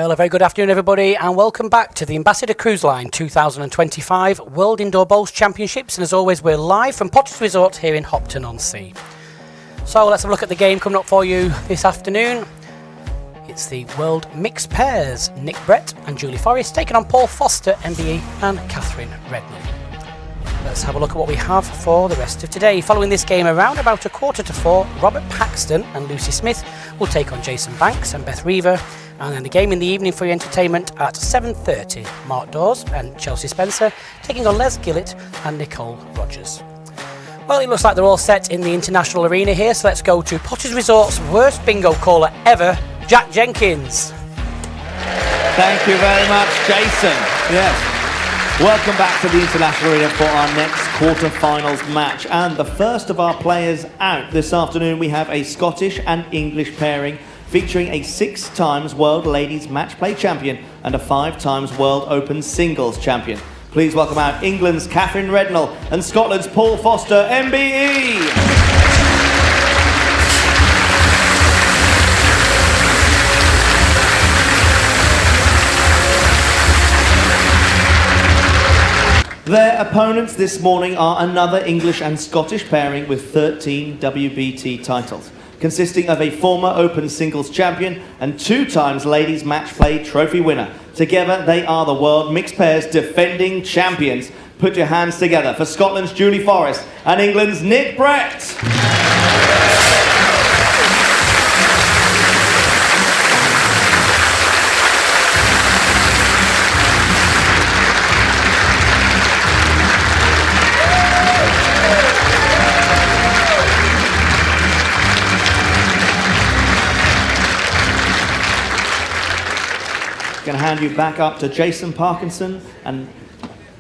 Well, a very good afternoon, everybody, and welcome back to the Ambassador Cruise Line 2025 World Indoor Bowls Championships. And as always, we're live from Potters Resort here in Hopton-on-Sea. So let's have a look at the game coming up for you this afternoon. It's the World Mixed Pairs, N.Brett and J.Forrest taking on P.Foster, MBE, and K.Rednall. Let's have a look at what we have for the rest of today. Following this game around about 3:45, Robert Paxton and Lucy Smith will take on Jason Banks and Beth Reaver. And then the game in the evening for your entertainment at 7:30, Mark Dawes and Chelsea Spencer taking on Les Gillett and Nicole Rogers. Well, it looks like they're all set in the international arena here, so let's go to Potters Resort's worst bingo caller ever, Jack Jenkins. Thank you very much, Jason. Yes. Welcome back to the International Arena for our next quarter-finals match. And the first of our players out this afternoon, we have a Scottish and English pairing featuring a 6-times World Ladies Match Play Champion and a 5-times World Open Singles Champion. Please welcome out England's K.Rednall and Scotland's P.Foster, MBE. Their opponents this morning are another English and Scottish pairing with 13 WBT titles, consisting of a former Open Singles Champion and 2-times Ladies Match Play Trophy winner. Together, they are the World Mixed Pairs defending champions. Put your hands together for Scotland's J.Forrest and England's N.Brett. Going to hand you back up to Jason Parkinson and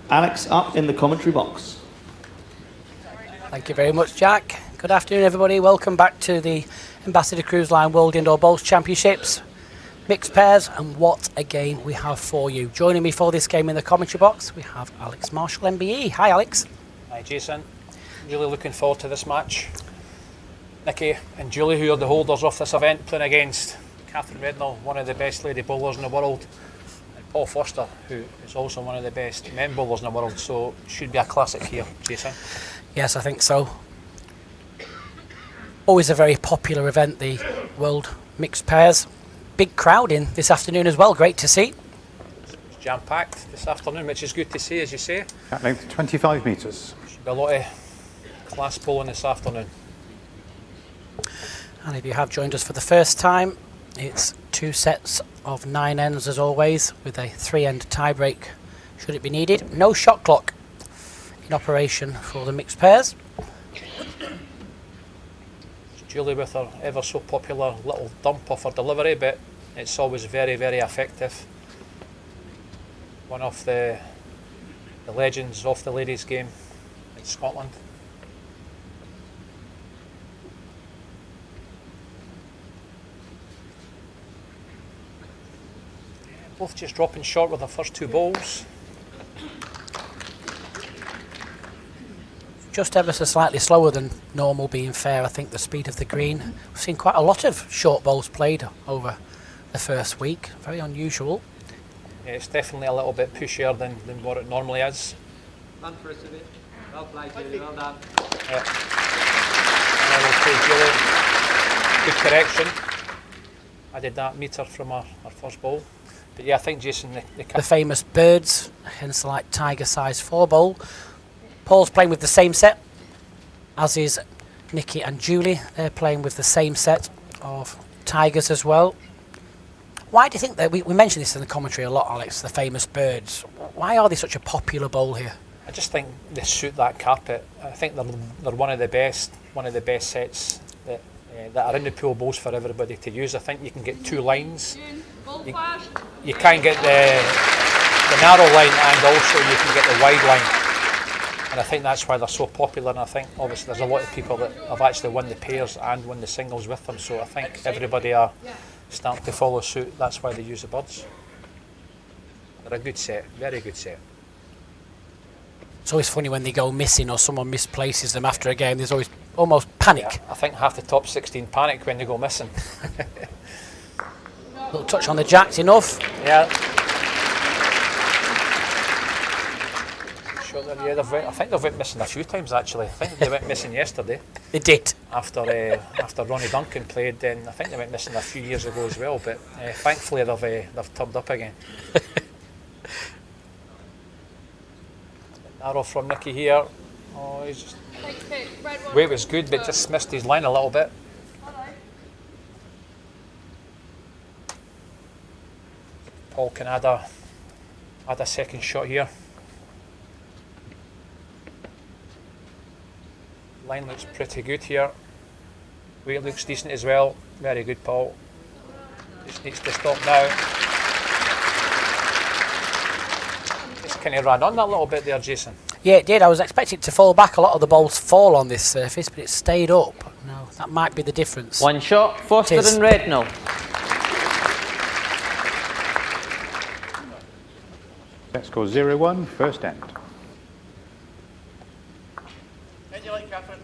Alex up in the commentary box. Thank you very much, Jack. Good afternoon, everybody. Welcome back to the Ambassador Cruise Line World Indoor Bowls Championships. Mixed pairs, and what a game we have for you. Joining me for this game in the commentary box, we have Alex Marshall, MBE. Hi, Alex. Hi, Jason. Really looking forward to this match. Nikki and Julie, who are the holders of this event, playing against K.Rednall, one of the best lady bowlers in the world, and P.Foster, who is also one of the best men bowlers in the world, so should be a classic here, Jason. Yes, I think so. Always a very popular event, the World Mixed Pairs. Big crowd in this afternoon as well, great to see. It's jam-packed this afternoon, which is good to see, as you say. At length 25 metres. Should be a lot of class bowling this afternoon. And if you have joined us for the first time, it's 2 sets of 9 ends as always, with a 3-end tiebreak should it be needed. No shot clock in operation for the mixed pairs. Julie with her ever so popular little dump of her delivery, but it's always very, very effective. One of the legends of the ladies' game in Scotland. Both just dropping short with their first 2 bowls. Just ever so slightly slower than normal, being fair. I think the speed of the green. We've seen quite a lot of short bowls played over the first week. Very unusual. Yeah, it's definitely a little bit pushier than what it normally is. Done for us a bit. Well played, Julie. Well done. Yeah. And I will say, Julie, good correction. I did that meter from our first bowl. But yeah, I think Jason, the famous birds, hence like tiger size 4 bowl. Paul's playing with the same set, as is Nikki and Julie. They're playing with the same set of tigers as well. Why do you think that, we mentioned this in the commentary a lot, Alex, the famous birds. Why are they such a popular bowl here? I just think they suit that carpet. I think they're one of the best sets that are in the pool bowls for everybody to use. I think you can get 2 lines. You can get the narrow line, and also you can get the wide line. And I think that's why they're so popular. And I think obviously there's a lot of people that have actually won the pairs and won the singles with them. So I think everybody are starting to follow suit. That's why they use the birds. They're a good set, very good set. It's always funny when they go missing or someone misplaces them after a game. There's always almost panic. Yeah, I think half the top 16 panic when they go missing. Little touch on the jacks, enough. Yeah. Sure, yeah, I think they've went missing a few times actually. I think they went missing yesterday. They did. After Ronnie Duncan played, then I think they went missing a few years ago as well. But thankfully they've turned up again. Arrow from Nicky here. Oh, he's just weight was good, but just missed his line a little bit. Paul can add a second shot here. Line looks pretty good here. Weight looks decent as well. Very good, Paul. Just needs to stop now. Just kind of ran on that little bit there, Jason. Yeah, it did. I was expecting it to fall back. A lot of the balls fall on this surface, but it stayed up. No, that might be the difference. One shot, Foster and Rednall. Set score 0-1, first end. How'd you like, Catherine?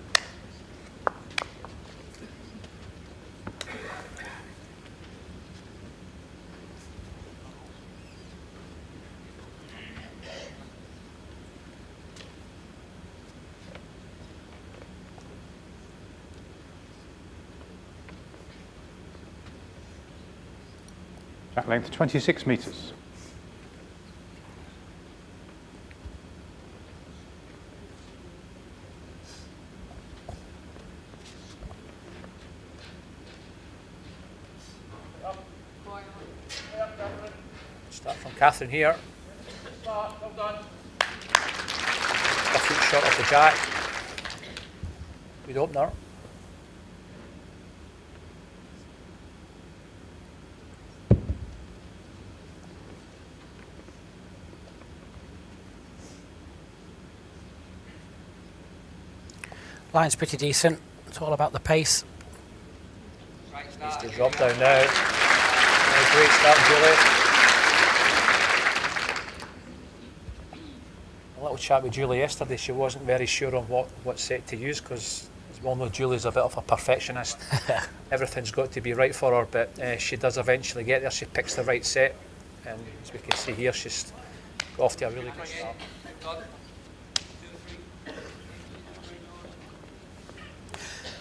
Track length 26 metres. Start from Catherine here. Well done. A foot shot off the jack. Good opener. Line's pretty decent. It's all about the pace. Needs to drop down now. Great start, Julie. A little chat with Julie yesterday. She wasn't very sure on what set to use because, as we all know, Julie's a bit of a perfectionist. Everything's got to be right for her, but she does eventually get there. She picks the right set, and as we can see here, she's got off to a really good start.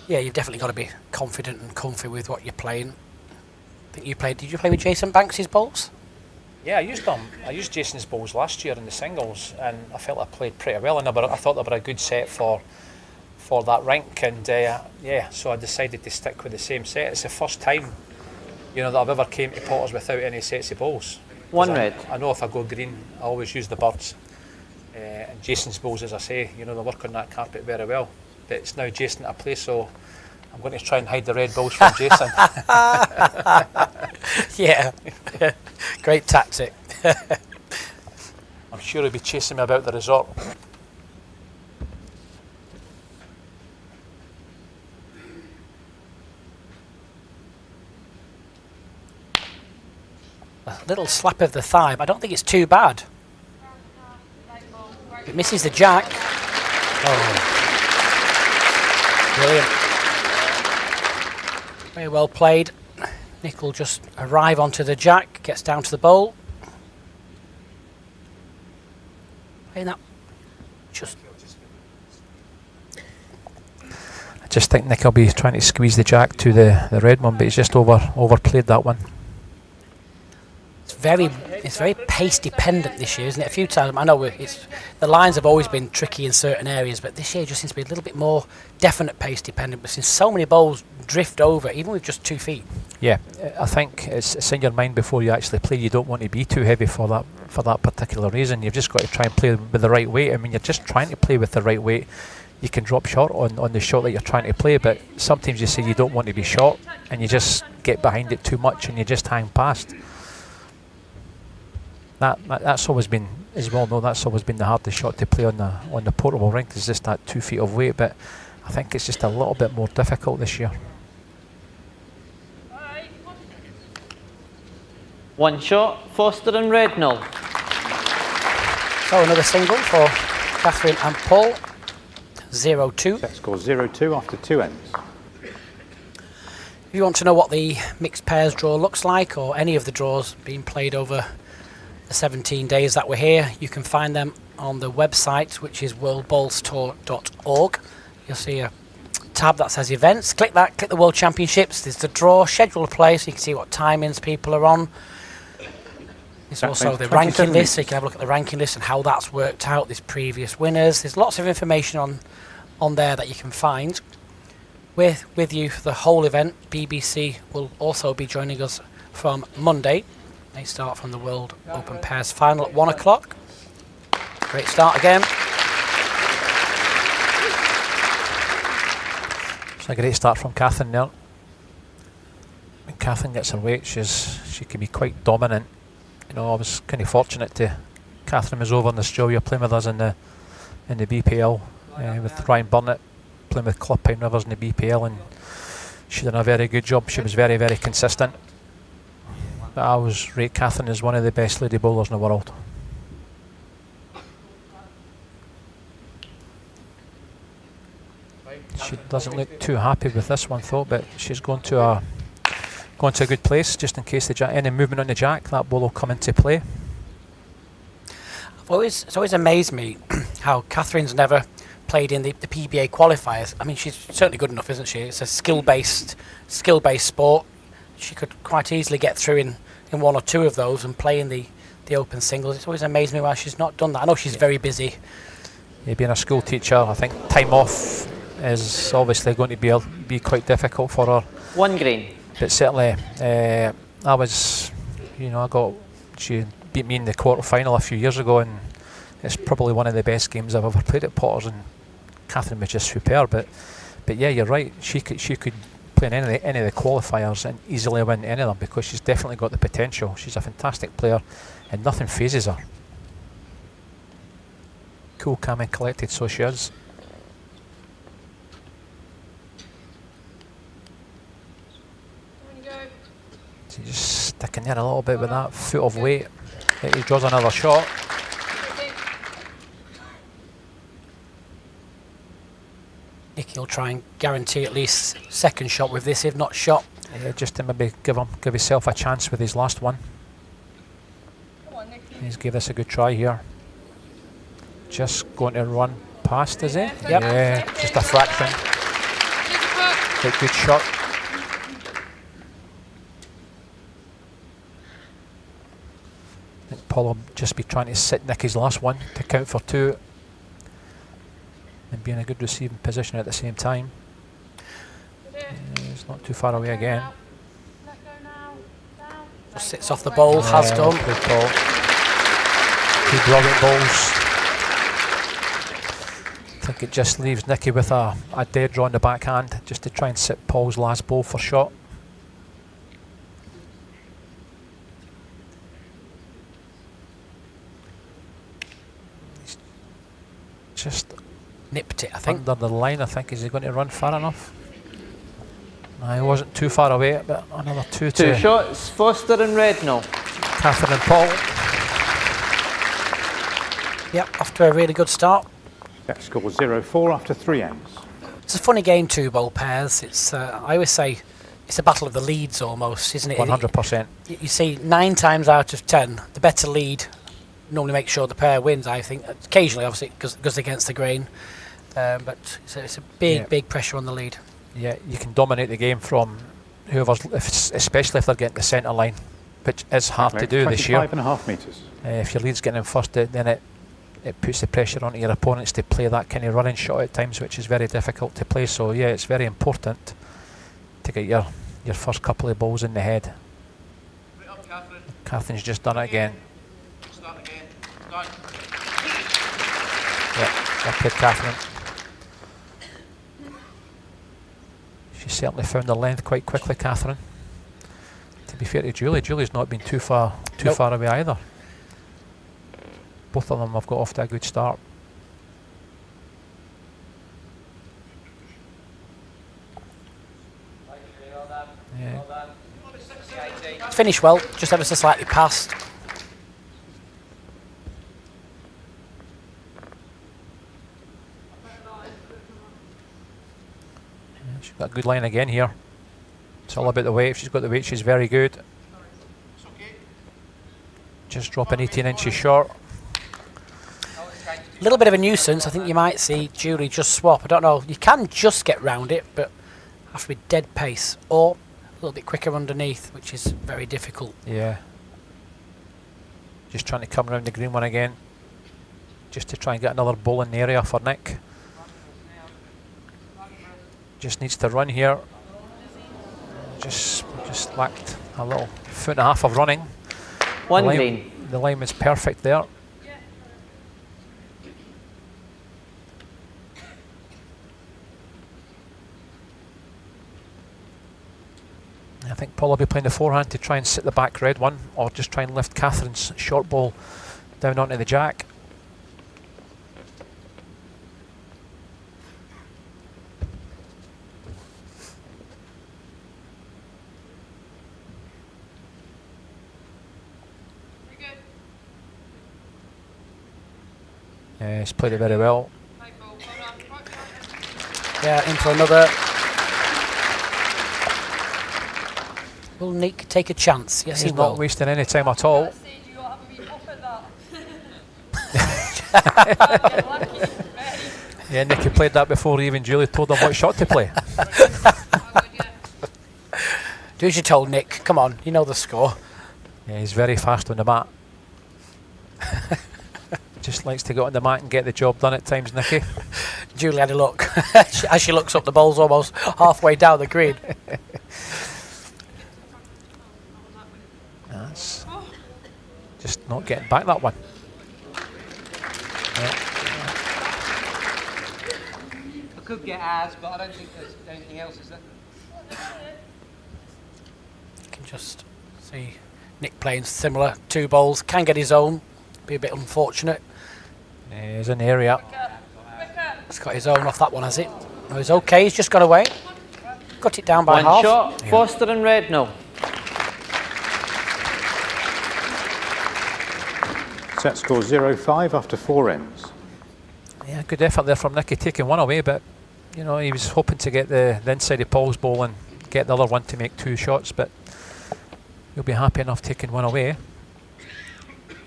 Yeah, you've definitely got to be confident and comfy with what you're playing. I think you played. Did you play with Jason Banks's balls? Yeah, I used them. I used Jason's balls last year in the singles, and I felt I played pretty well. And I thought they were a good set for that rink, and yeah, so I decided to stick with the same set. It's the first time, that I've ever came to Potters without any sets of balls. One red. I know if I go green, I always use the birds. And Jason's balls, as I say, they work on that carpet very well. But it's now Jason I play, so I'm going to try and hide the red balls from Jason. Yeah, great tactic. I'm sure he'll be chasing me about the resort. A little slap of the thigh, but I don't think it's too bad. It misses the jack. Oh. Brilliant. Very well played. Nick will just arrive onto the jack, gets down to the bowl. Playing that just. I just think Nick will be trying to squeeze the jack to the red one, but he's just overplayed that one. It's very pace dependent this year, isn't it? A few times, I know the lines have always been tricky in certain areas, but this year it just seems to be a little bit more definite pace dependent. We've seen so many bowls drift over, even with just 2 feet. Yeah, I think it's in your mind before you actually play. You don't want to be too heavy for that particular reason. You've just got to try and play with the right weight. I mean, you're just trying to play with the right weight. You can drop short on the shot that you're trying to play, but sometimes you say you don't want to be short, and you just get behind it too much, and you just hang past. That's always been, as we all know, that's always been the hardest shot to play on the portable rink. Is just that 2 feet of weight, but I think it's just a little bit more difficult this year. One shot, Foster and Rednall. So another single for Catherine and Paul. 0-2. Set score 0-2 after 2 ends. If you want to know what the mixed pairs draw looks like, or any of the draws being played over the 17 days that we're here, you can find them on the website, which is worldbowlstour.org. You'll see a tab that says events. Click that, click the World Championships. There's the draw, schedule of play, so you can see what timings people are on. There's also the ranking list, so you can have a look at the ranking list and how that's worked out, there's previous winners. There's lots of information on there that you can find. With you for the whole event. BBC will also be joining us from Monday. They start from the World Open Pairs Final at 1 o'clock. Great start again. It's a great start from Catherine there. When Catherine gets her weight, she can be quite dominant. You know, I was kind of fortunate to. Catherine was over in Australia playing with us in the BPL with Ryan Burnett, playing with Club Pine Rivers in the BPL, and she did a very good job. She was very, very consistent. But I always rate Catherine as one of the best lady bowlers in the world. She doesn't look too happy with this one though, but she's going to a good place just in case any movement on the jack, that ball will come into play. It's always amazed me how Catherine's never played in the PBA qualifiers. I mean, she's certainly good enough, isn't she? It's a skill-based sport. She could quite easily get through in one or two of those and play in the open singles. It's always amazed me why she's not done that. I know she's very busy. Yeah, being a school teacher, I think time off is obviously going to be quite difficult for her. 1 green. But certainly, she beat me in the quarter-final a few years ago, and it's probably one of the best games I've ever played at Potters, and Catherine was just superb. But yeah, you're right, she could play in any of the qualifiers and easily win any of them, because she's definitely got the potential. She's a fantastic player and nothing phases her. Cool, calm and collected, so she is. So just sticking there a little bit with that foot of weight. He draws another shot. Nicky will try and guarantee at least second shot with this, if not shot. Yeah, just to maybe give himself a chance with his last one. He's give this a good try here. Just going to run past, is he? Yep. Yeah, just a fraction. Good shot. I think Paul will just be trying to sit Nicky's last one to count for 2 and be in a good receiving position at the same time. It's not too far away again. Just sits off the bowl, has done. Good ball. 2 brilliant balls. I think it just leaves Nicky with a dead draw on the backhand just to try and sit Paul's last ball for shot. He's just nipped it, I think. Under the line, I think. Is he going to run far enough? No, he wasn't too far away, but another 2 2 shots, Foster and Rednall. Catherine and Paul. Yep, off to a really good start. That score 0-4 after 3 ends. It's a funny game, 2-bowl pairs. It's I always say it's a battle of the leads almost, isn't it? 100%. You see 9 times out of 10, the better lead normally makes sure the pair wins, I think. Occasionally, obviously, it goes against the grain. But it's a big pressure on the lead. Yeah, you can dominate the game from whoever's, especially if they're getting the centre line, which is hard to do this year. 25.5 metres. If your lead's getting in first, then it puts the pressure onto your opponents to play that kind of running shot at times, which is very difficult to play. So yeah, it's very important to get your first couple of balls in the head. Right up, Catherine. Catherine's just done it again. Start again. Done. Yeah, okay, Catherine. She certainly found her length quite quickly, Catherine. To be fair to Julie's not been too far away either. Both of them have got off to a good start. Yeah. Finished well, just ever so slightly past. She's got a good line again here. It's all about the weight. If she's got the weight, she's very good. Just dropping 18 inches short. A little bit of a nuisance. I think you might see Julie just swap. I don't know. You can just get round it, but have to be dead pace or a little bit quicker underneath, which is very difficult. Yeah. Just trying to come around the green one again, just to try and get another ball in the area for Nick. Just needs to run here. Just lacked a little foot and a half of running. One green. The line was perfect there. I think Paul will be playing the forehand to try and sit the back red one, or just try and lift Catherine's short ball down onto the jack. Yeah, he's played it very well. Yeah, into another. Will Nick take a chance? Yes, He's he not will. wasting any time at all. Yeah, Nicky played that before even Julie told him what shot to play. Do as you told, Nick. Come on, you know the score. Yeah, he's very fast on the mat. Just likes to go on the mat and get the job done at times, Nicky. Julie had a look. As she looks up, the ball's almost halfway down the green. That's just not getting back that one. Yeah. I could get ours, but I don't think there's anything else, is there? You can just see Nick playing similar. 2 balls, can get his own. Be a bit unfortunate. Yeah, he's in the area. He's got his own off that one, has it? No, he's okay. He's just gone away. Got it down by One half. shot. Yeah. Foster and Redknapp. Set score 0-5 after 4 ends. Yeah, good effort there from Nicky taking one away, but you know, he was hoping to get the inside of Paul's ball and get the other one to make 2 shots, but he'll be happy enough taking one away.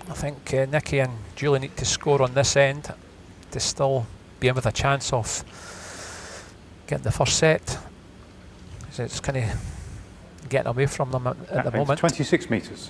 I think Nicky and Julie need to score on this end to still be in with a chance of getting the first set. So it's kind of getting away from them at the moment. 26 metres.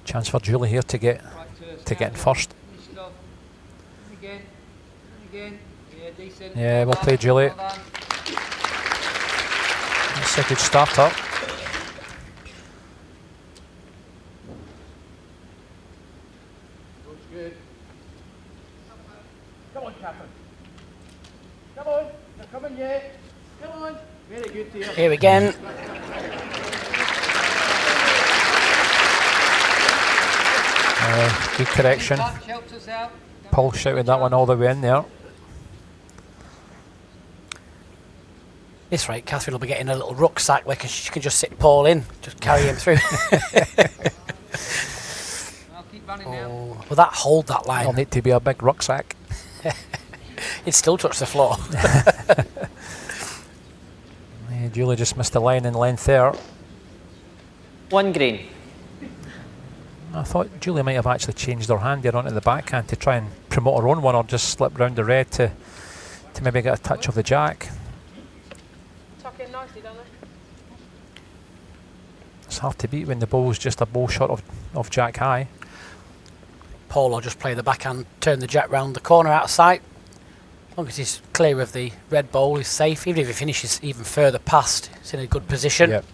Chance for Julie here to get in first. Again. Yeah, decent. Yeah, well played, Julie. Well done. That's a good starter. Looks good. Come on, Catherine. Come on. They're coming yet. Come on. Very good to you. Here again. Good correction. Touch helps us out. Paul shouted that one all the way in there. This rate, Catherine will be getting a little rucksack where she can just sit Paul in, just carry him through. I'll keep running now. Oh, will that hold that line? It'll need to be a big rucksack. It'd still touch the floor. Yeah, Julie just missed the line in length there. One green. I thought Julie might have actually changed her hand there onto the backhand to try and promote her own one, or just slip round the red to maybe get a touch of the jack. Tuck in nicely, don't they? It's hard to beat when the ball's just a ball shot of jack high. Paul will just play the backhand, turn the jack round the corner out of sight. As long as he's clear of the red ball, he's safe. Even if he finishes even further past, he's in a good position. Yep.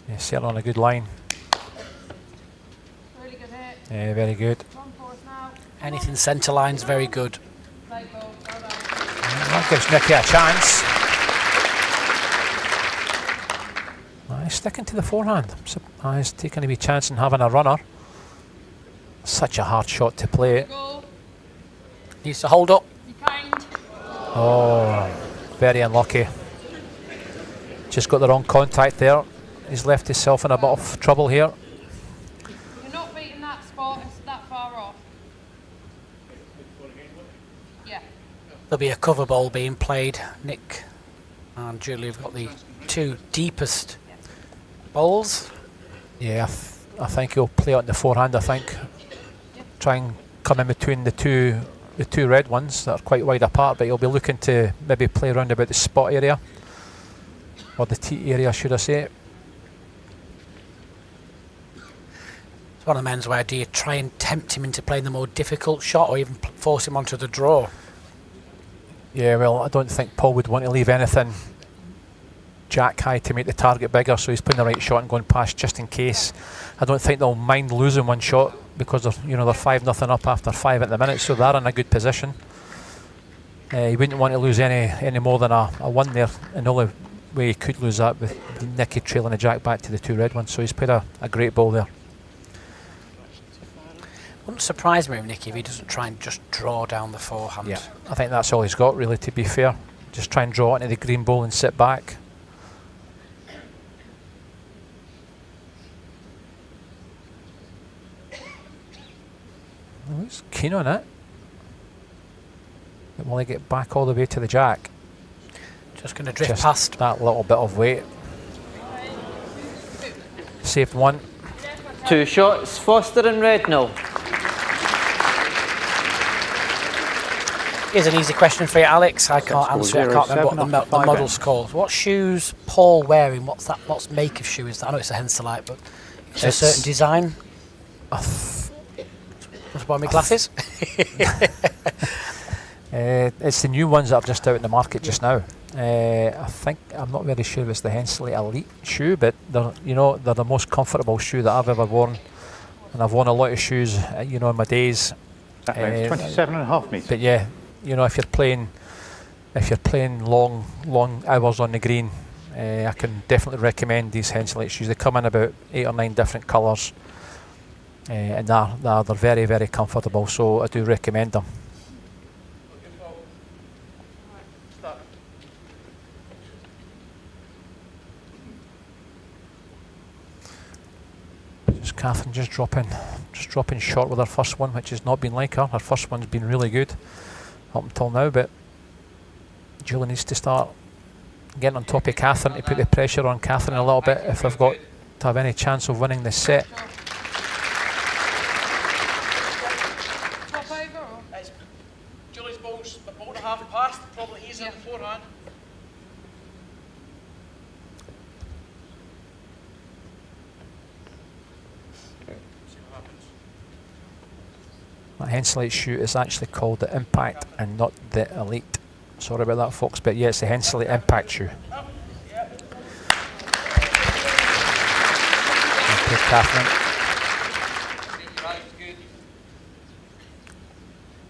Yeah, set on a good line. Really good hit. Yeah, very good. Run for us now. Anything centre line's very good. Play ball. Well done. That gives Nicky a chance. sticking to the forehand. I'm surprised taking a wee chance and having a runner. Such a hard shot to play. Go. Needs to hold up. Be kind. Oh, very unlucky. Just got the wrong contact there. He's left himself in a bit of trouble here. You're not beating that spot. It's that far off. Yeah. There'll be a cover ball being played. Nick and Julie have got the two deepest bowls. Yeah, I think he'll play on the forehand. I think try and come in between the two red ones that are quite wide apart, but he'll be looking to maybe play around about the spot area or the tee area, should I say. It's one of the men's where do you try and tempt him into playing the more difficult shot or even force him onto the draw? Yeah, well, I don't think Paul would want to leave anything jack high to make the target bigger, so he's playing the right shot and going past just in case. I don't think they'll mind losing one shot because they're 5-0 up after 5 at the minute, so they're in a good position. He wouldn't want to lose any more than a 1 there, and the only way he could lose that with Nicky trailing the jack back to the two red ones, so he's played a great ball there. Wouldn't surprise me with Nicky if he doesn't try and just draw down the forehand. Yeah, I think that's all he's got really, to be fair. Just try and draw it into the green ball and sit back. Oh, he's keen on it. But will he get back all the way to the jack? Just going to drift Just past. that little bit of weight. Saved one. 2 shots, Foster and Rednall. Here's an easy question for you, Alex. I can't answer it. I can't remember what the model's called. What shoes Paul wearing? What's make of shoe is that? I know it's a Henselite, but it's a certain design. Must buy me glasses. It's the new ones that are just out in the market just now. I think, I'm not very sure if it's the Hensley Elite shoe, but they're the most comfortable shoe that I've ever worn, and I've worn a lot of shoes, in my days. That means 27.5 metres. But yeah, if you're playing long hours on the green, I can definitely recommend these Hensley shoes. They come in about 8 or 9 different colours, and they're very, very comfortable. So I do recommend them. Catherine just dropping short with her first one, which has not been like her. Her first one's been really good up until now, but Julie needs to start getting on top of Catherine to put the pressure on Catherine a little bit if they've got to have any chance of winning this set. Swap over or? It's Julie's ball's a ball and a half past, probably easier on the forehand. That Hensley shoe is actually called the Impact and not the Elite. Sorry about that, folks, but yeah, it's the Hensley Impact shoe. Okay, Catherine.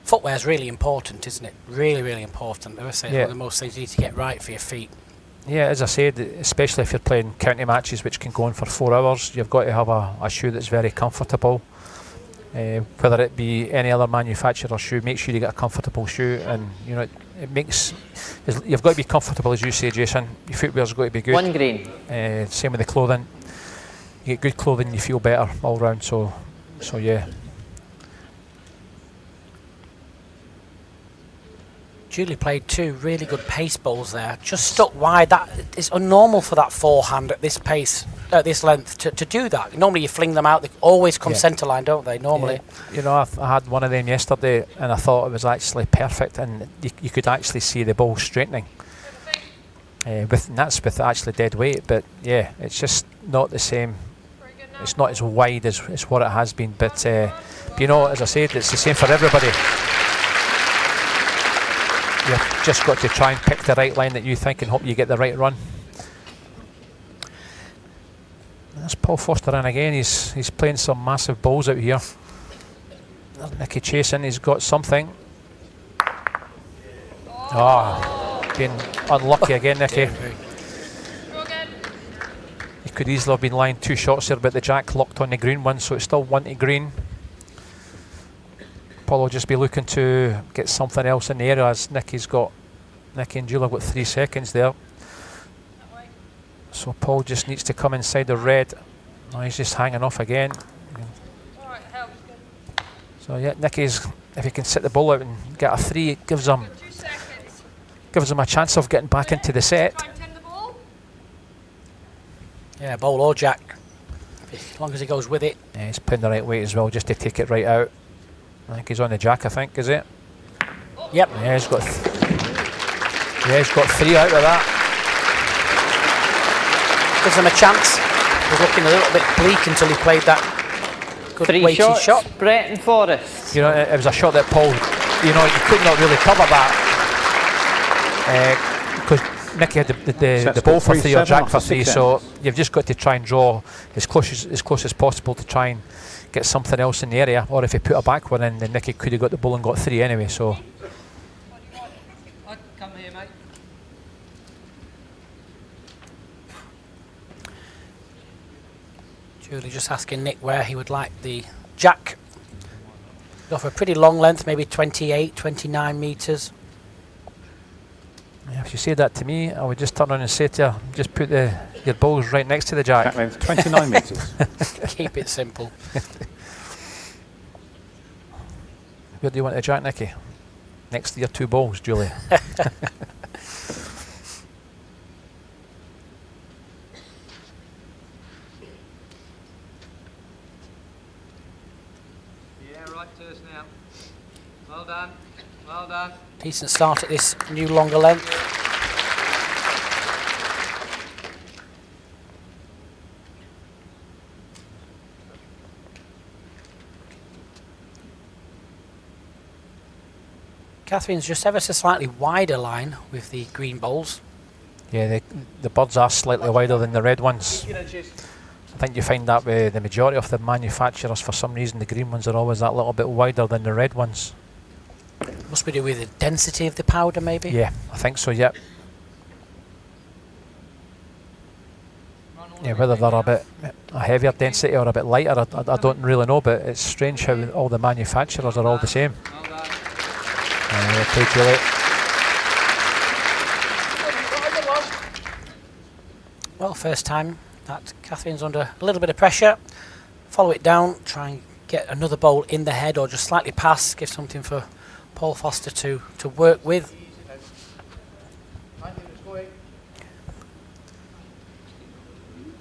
Footwear is really important, isn't it? Really, really important. I would say it's Yeah. one of the most things you need to get right for your feet. Yeah, as I said, especially if you're playing county matches which can go on for 4 hours, you've got to have a shoe that's very comfortable. Whether it be any other manufacturer's shoe, make sure you get a comfortable shoe, and it makes. You've got to be comfortable, as you say, Jason. Your footwear's got to be good. 1 green. Same with the clothing. You get good clothing, you feel better all round. So yeah. Julie played 2 really good pace bowls there. Just stuck wide. That is unnormal for that forehand at this pace, at this length, to do that. Normally you fling them out. They always come centre line, don't they? Normally. Yeah. I had one of them yesterday, and I thought it was actually perfect, and you could actually see the ball straightening. And that's with actually dead weight, but yeah, it's just not the same. It's not as wide as what it has been, but as I said, it's the same for everybody. You've just got to try and pick the right line that you think and hope you get the right run. That's Paul Foster in again. He's playing some massive balls out here. There's Nicky chasing. He's got something. Being unlucky again, Nicky. could easily have been lying 2 shots there, but the jack locked on the green one, so it's still 1 to green. Paul will just be looking to get something else in the area, as Nicky and Julia have got 3 seconds there. So Paul just needs to come inside the red. Oh, he's just hanging off again. So yeah, Nicky's, if he can sit the ball out and get a 3, it gives him a chance of getting back into the set. Yeah, bowl or jack, as long as he goes with it. Yeah, he's pinned the right way as well, just to take it right out. I think he's on the jack, I think, is it? Yep. Yeah, he's got 3 out of that. Gives him a chance. He was looking a little bit bleak until he played that good 3 weighty shots, shot. Brett and Forrest. You know, it was a shot that Paul, you know, you could not really cover that. Because Nicky had the ball for 3 or jack for 3, so you've just got to try and draw as close as possible to try and get something else in the area. Or if he put a back one in, then Nicky could have got the ball and got 3 anyway. So. Come here, mate. Julie just asking Nick where he would like the jack. Go for a pretty long length, maybe 28, 29 metres. Yeah, if you say that to me, I would just turn around and say to you, just put your balls right next to the jack. Jack length 29 metres. Keep it simple. Where do you want the jack, Nicky? Next to your 2 balls, Julie. Yeah, right to us now. Well done. Well done. Decent start at this new longer length. Catherine's just ever so slightly wider line with the green bowls. Yeah, the birds are slightly wider than the red ones. I think you find that with the majority of the manufacturers, for some reason the green ones are always that little bit wider than the red ones. Must be to do with the density of the powder, maybe? Yeah, I think so, yeah. Yeah, whether they're a heavier density or a bit lighter, I don't really know, but it's strange how all the manufacturers are all the same. Okay, Julie. Well, first time that Catherine's under a little bit of pressure. Follow it down, try and get another bowl in the head or just slightly past, give something for P.Foster to work with.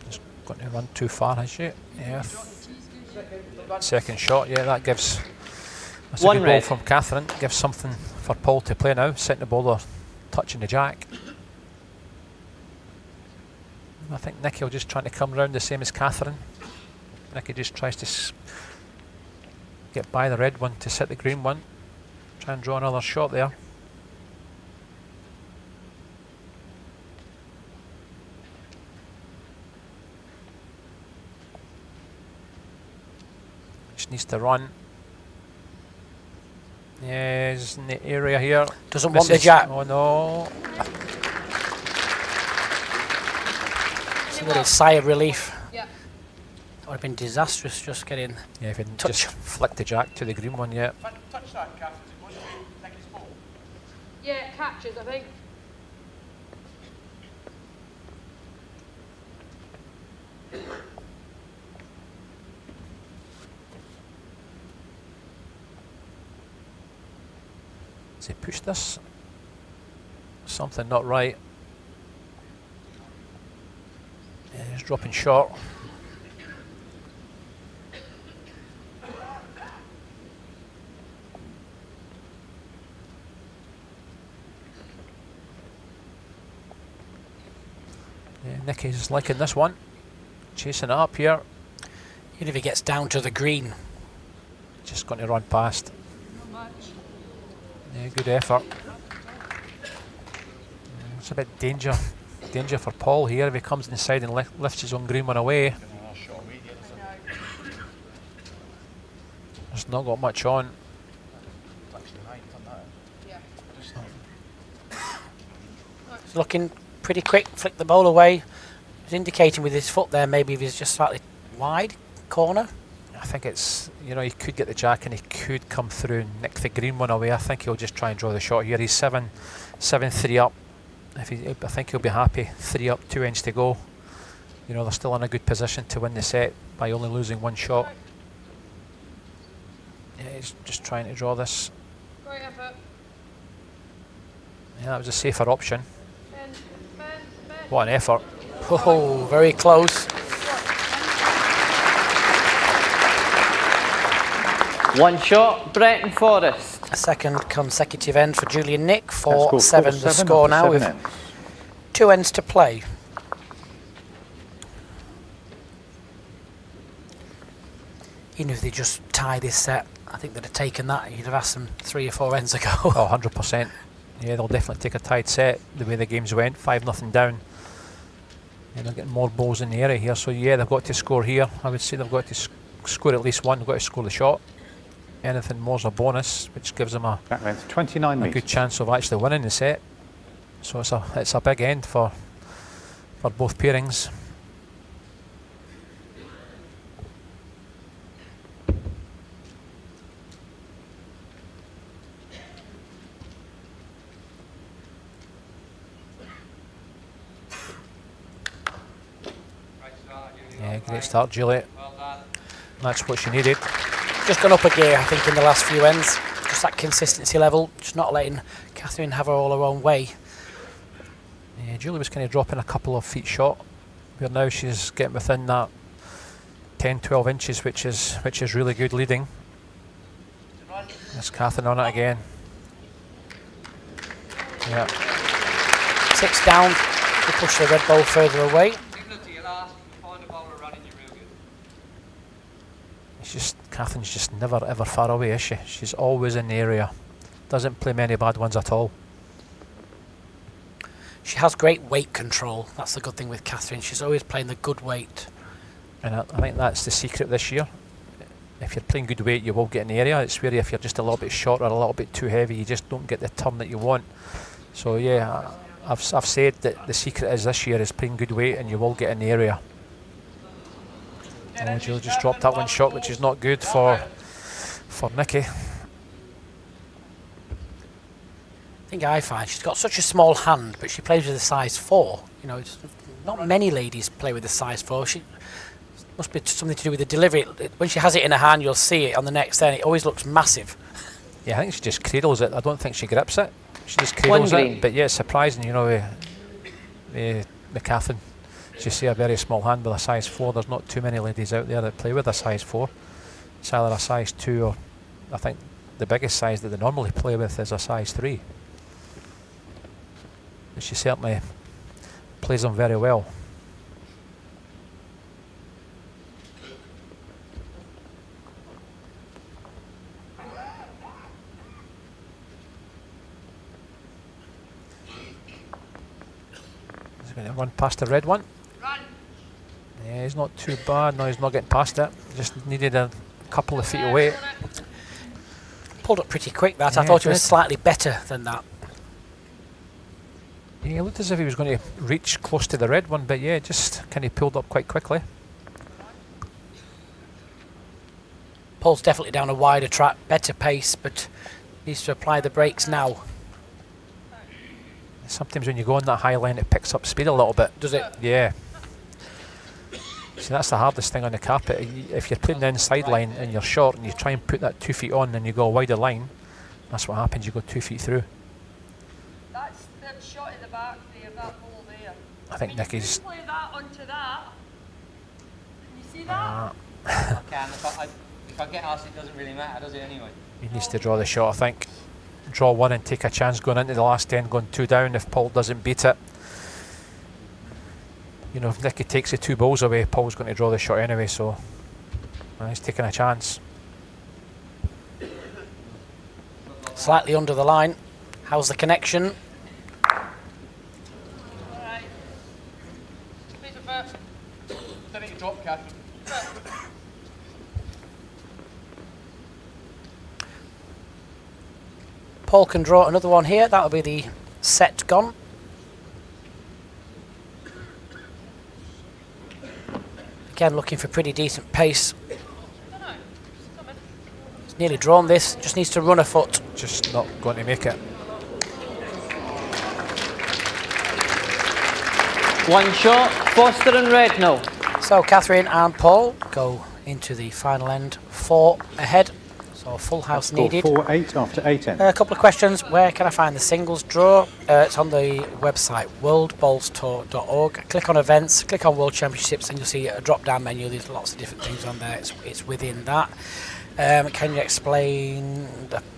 Just going to run too far, has she? Yeah. Second shot, yeah, that gives... That's a good ball from Catherine. Gives something for Paul to play now. Setting the ball or touching the jack. I think Nicky will just trying to come round the same as Catherine. Nicky just tries to get by the red one to set the green one. Try and draw another shot there. Just needs to run. Yeah, he's in the area here. Doesn't want the jack. Oh no. It's a little sigh of relief. Yeah. That would have been disastrous just getting... Yeah, if he just flicked the jack to the green one, yeah. Touch that, Kath. Is it Nicky's ball? Yeah, it catches, I think. Has he pushed this? Something not right. Yeah, he's dropping short. Yeah, Nicky's liking this one. Chasing it up here. Even if he gets down to the green. Just going to run past. Yeah, good effort. It's a bit danger for Paul here if he comes inside and lifts his own green one away. There's not got much on. It's looking pretty quick. Flick the ball away. was indicating with his foot there, maybe if he's just slightly wide corner. I think it's, you know, he could get the jack and he could come through and nick the green one away. I think he'll just try and draw the shot here. He's 7-3 up. I think he'll be happy. 3 up, 2 ends to go. You know, they're still in a good position to win the set by only losing 1 shot. Yeah, he's just trying to draw this. Great effort. Yeah, that was a safer option. Ben. What an effort. Oh, very close. 1 shot, Brett and Forrest. A second consecutive end for Julian Nick. That's scored 4-7 the 4-7 score after now 7 with ends. 2 ends to play. Even if they just tie this set, I think they'd have taken that. You'd have asked them 3 or 4 ends ago. Oh, 100%. Yeah, they'll definitely take a tied set the way the games went. 5-0 down. And they're getting more balls in the area here. So yeah, they've got to score here. I would say they've got to score at least 1. They've got to score the shot. Anything more's a bonus, which gives them a Back length 29 metres. good chance of actually winning the set. So it's a big end for both pairings. Yeah, great start, Juliet. That's what she needed. Just gone up a gear, I think, in the last few ends. Just that consistency level, just not letting Catherine have her all her own way. Yeah, Julie was kind of dropping a couple of feet short, where now she's getting within that 10-12 inches, which is really good leading. There's Catherine on it again. Yeah. 6 down to push the red ball further away. It's just, Catherine's just never ever far away, is she? She's always in the area. Doesn't play many bad ones at all. She has great weight control. That's the good thing with Catherine. She's always playing the good weight. And I think that's the secret this year. If you're playing good weight, you will get in the area. It's where if you're just a little bit short or a little bit too heavy, you just don't get the turn that you want. So yeah, I've said that the secret is this year is playing good weight and you will get in the area. Oh, Julie just dropped that 1 shot, which is not good for Nikki. I think I find she's got such a small hand, but she plays with a size 4. You know, it's not many ladies play with a size 4. She must be something to do with the delivery. When she has it in her hand, you'll see it on the next end. It always looks massive. Yeah, I think she just cradles it. I don't think she grips it. She just cradles it. But yeah, it's surprising, you know, with Catherine. As you see, a very small hand with a size 4. There's not too many ladies out there that play with a size 4. It's either a size 2 or I think the biggest size that they normally play with is a size 3. But she certainly plays them very well. He's going to run past the red one. Yeah, he's not too bad. No, he's not getting past it. Just needed a couple of feet away. Pulled up pretty quick, that. Yeah, I thought it was did. slightly better than that. Yeah, he looked as if he was going to reach close to the red one, but yeah, just kind of pulled up quite quickly. Paul's definitely down a wider track, better pace, but needs to apply the brakes now. Sometimes when you go on that high line, it picks up speed a little bit. Does it? Yeah. See, that's the hardest thing on the carpet. If you're playing the inside line and you're short and you try and put that 2 feet on and you go a wider line, that's what happens, you go 2 feet through. That's the shot at the back there, that ball there. I think Nikki's... You play that onto that. Can you see that? I can. If I get asked, it doesn't really matter, does it anyway? He needs to draw the shot, I think. Draw 1 and take a chance going into the last 10, going 2 down if Paul doesn't beat it. You know, if Nicky takes the 2 balls away, Paul's going to draw the shot anyway, so he's taking a chance. Slightly under the line. How's the connection? Alright. Please a bit. Don't need to drop, Catherine. Paul can draw another one here. That'll be the set gone. Again, looking for pretty decent pace. He's nearly drawn this, just needs to run a foot. Just not going to make it. One shot, Foster and Redknall. So Catherine and Paul go into the final end, 4 ahead. So full house Score needed. 4-8 after 8 ends. A couple of questions. Where can I find the singles draw? It's on the website worldbowlstour.org. Click on events, click on World Championships, and you'll see a drop-down menu. There's lots of different things on there. It's within that. Can you explain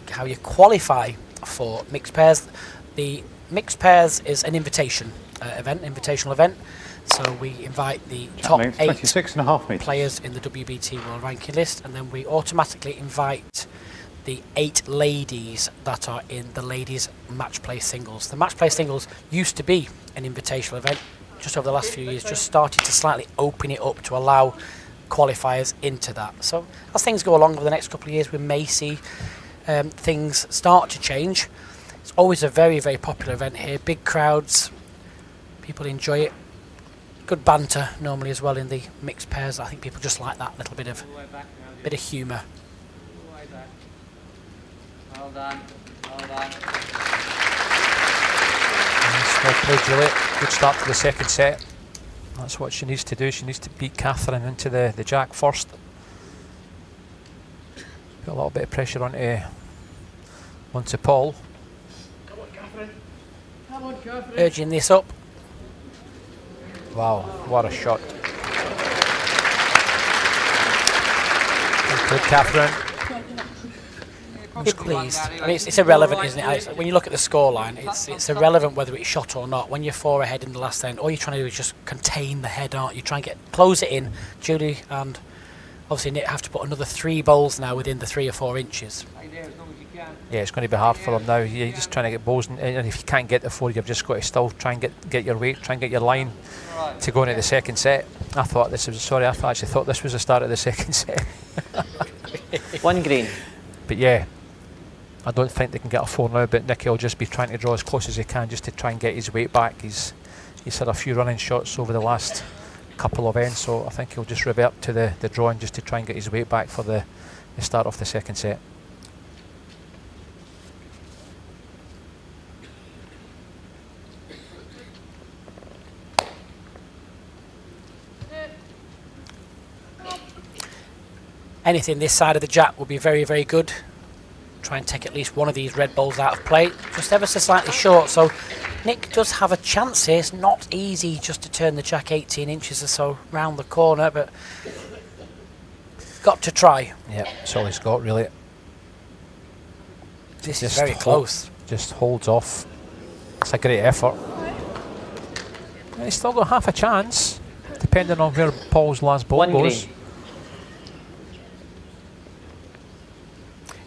how you qualify for mixed pairs? The mixed pairs is an invitational event. So we invite the top 8 26.5 metres. players in the WBT World Ranking List, and then we automatically invite the 8 ladies that are in the ladies match play singles. The match play singles used to be an invitational event. Just over the last few years, just started to slightly open it up to allow qualifiers into that. So as things go along over the next couple of years, we may see things start to change. It's always a very, very popular event here. Big crowds, people enjoy it. Good banter normally as well in the mixed pairs. I think people just like that little bit of humour. Well done. Well done. Well played, Juliet. Good start to the second set. That's what she needs to do. She needs to beat Catherine into the jack first. Put a little bit of pressure onto Paul. Come on, Catherine. Come on, Catherine. Urging this up. Wow, what a shot. Good, Catherine. You're pleased. I mean, it's irrelevant, isn't it? When you look at the scoreline, it's irrelevant whether it's shot or not. When you're 4 ahead in the last end, all you're trying to do is just contain the head, aren't you? Try and close it in. Julie and obviously Nick have to put another 3 bowls now within the 3 or 4 inches. Yeah, it's going to be hard for them now. You're just trying to get bowls, and if you can't get the 4, you've just got to still try and get your weight, try and get your line to go into the second set. I actually thought this was the start of the second set. 1 green. But yeah, I don't think they can get a 4 now, but Nicky will just be trying to draw as close as he can just to try and get his weight back. He's had a few running shots over the last couple of ends, so I think he'll just revert to the drawing just to try and get his weight back for the start of the second set. Anything this side of the jack will be very, very good. Try and take at least one of these red balls out of play. Just ever so slightly short, so Nick does have a chance here. It's not easy just to turn the jack 18 inches or so round the corner, but got to try. Yeah, that's all he's got really. This is very close. Just holds off. It's a great effort. And he's still got half a chance, depending on where Paul's last ball 1 goes. green.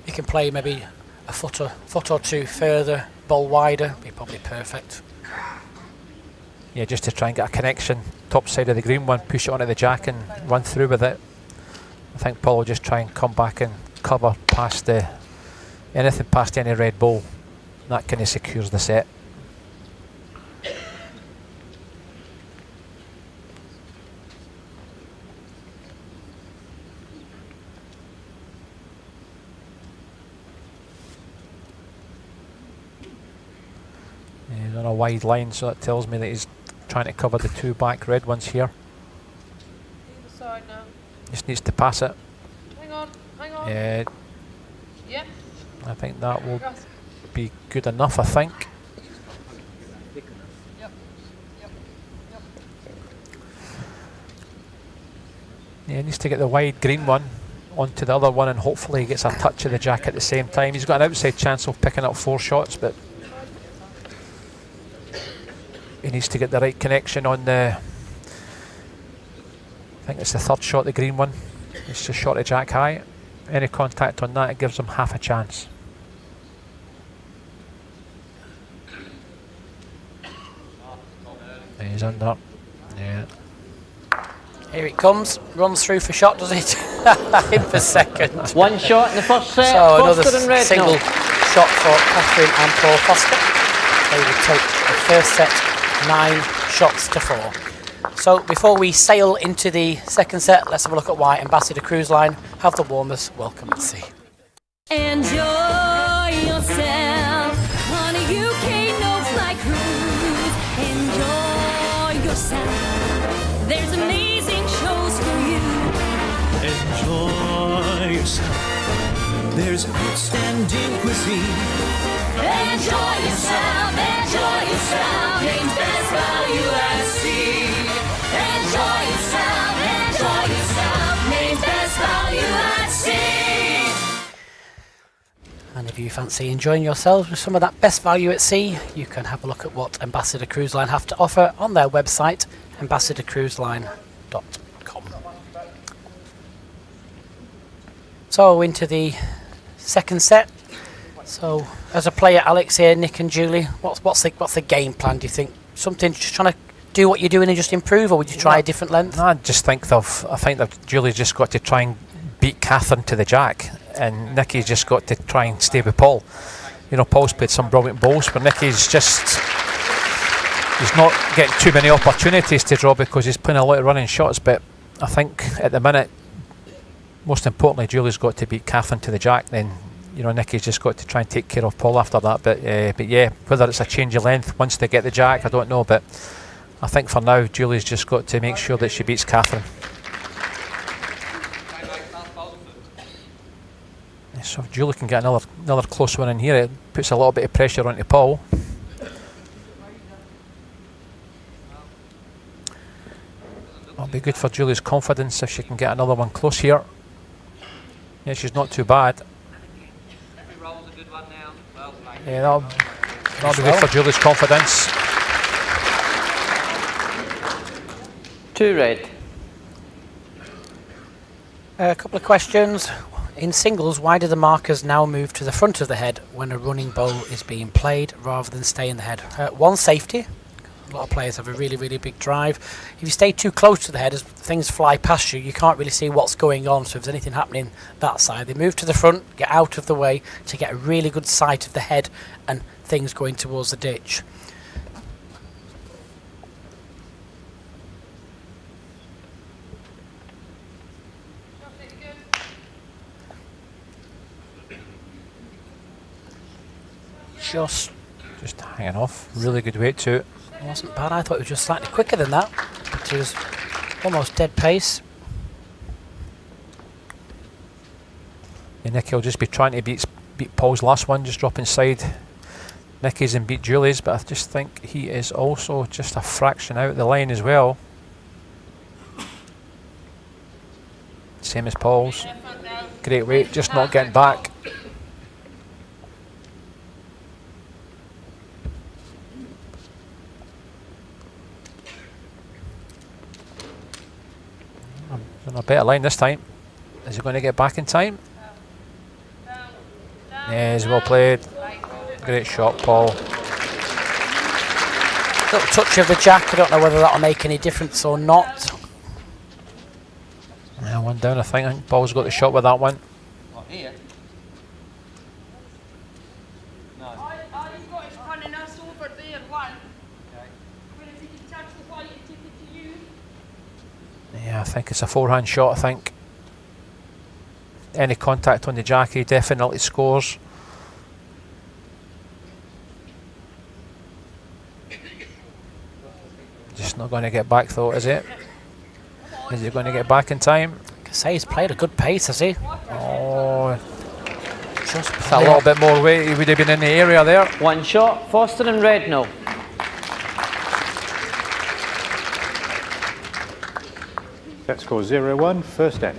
You can play maybe a foot or 2 further, bowl wider, be probably perfect. Yeah, just to try and get a connection, top side of the green one, push it onto the jack and run through with it. I think Paul will just try and come back and cover past anything past any red ball. That kind of secures the set. He's on a wide line, so that tells me that he's trying to cover the 2 back red ones here. Either side now. Just needs to pass it. Hang on. Yeah, Yep. I think that will Grass. be good enough, I think. Yep. Yeah, he needs to get the wide green one onto the other one, and hopefully he gets a touch of the jack at the same time. He's got an outside chance of picking up 4 shots, but he needs to get the right connection on the, I think it's the 3rd shot, the green one. It's just shot of jack high. Any contact on that, it gives him half a chance. He's under. Yeah. Here it comes, runs through for shot, does it? In for second. 1 shot in the first set. So another Foster and Redknall. single shot for Catherine and P.Foster. They would take the first set 9 shots to 4. So before we sail into the second set, let's have a look at why Ambassador Cruise Line have the warmest welcome at sea. Enjoy yourself on a UK no-fly cruise. Enjoy yourself. There's amazing shows for you. Enjoy yourself. There's outstanding cuisine. Enjoy yourself. Enjoy yourself. Name's best value at sea. Enjoy yourself. Enjoy yourself. Name's best value at sea. And if you fancy enjoying yourselves with some of that best value at sea, you can have a look at what Ambassador Cruise Line have to offer on their website, ambassadorcruiseline.com. So into the second set. So as a player, Alex here, Nick and Julie, what's the game plan? Do you think something just trying to do what you're doing and just improve, or would you try a different length? No, I think that Julie's just got to try and beat Catherine to the jack, and Nicky's just got to try and stay with Paul. You know, Paul's played some brilliant balls, but Nicky's he's not getting too many opportunities to draw because he's playing a lot of running shots. But I think at the minute, most importantly, Julie's got to beat Catherine to the jack. Then, you know, Nicky's just got to try and take care of Paul after that. But yeah, whether it's a change of length once they get the jack, I don't know. But I think for now, Julie's just got to make sure that she beats Catherine. So if Julie can get another close one in here, it puts a little bit of pressure onto Paul. That'll be good for Julie's confidence if she can get another one close here. Yeah, she's not too bad. Yeah, that'll be good for Julie's confidence. 2 red. A couple of questions. In singles, why do the markers now move to the front of the head when a running bowl is being played rather than stay in the head? One, safety. A lot of players have a really, really big drive. If you stay too close to the head, as things fly past you, you can't really see what's going on. So if there's anything happening that side, they move to the front, get out of the way to get a really good sight of the head and things going towards the ditch. Just hanging off. Really good weight to it. It wasn't bad. I thought it was just slightly quicker than that. But it was almost dead pace. And Nicky will just be trying to beat Paul's last one, just drop inside Nicky's and beat Julie's, but I just think he is also just a fraction out the line as well. Same as Paul's. Great weight, just not getting back. On a better line this time. Is he going to get back in time? Yes, well played. Great shot, Paul. Little touch of the jack. I don't know whether that'll make any difference or not. Yeah, one down, I think Paul's got the shot with that one. What, here? No. All you've got is running us over there, one. Okay. Where if you can touch the white and take it to you. Yeah, I think it's a forehand shot, I think. Any contact on the jack, he definitely scores. Just not going to get back though, is it? Is he going to get back in time? I say he's played a good pace, has he? Oh, just a little bit more weight, he would have been in the area there. 1 shot, Foster and Redknall. Set score 0-1, first end.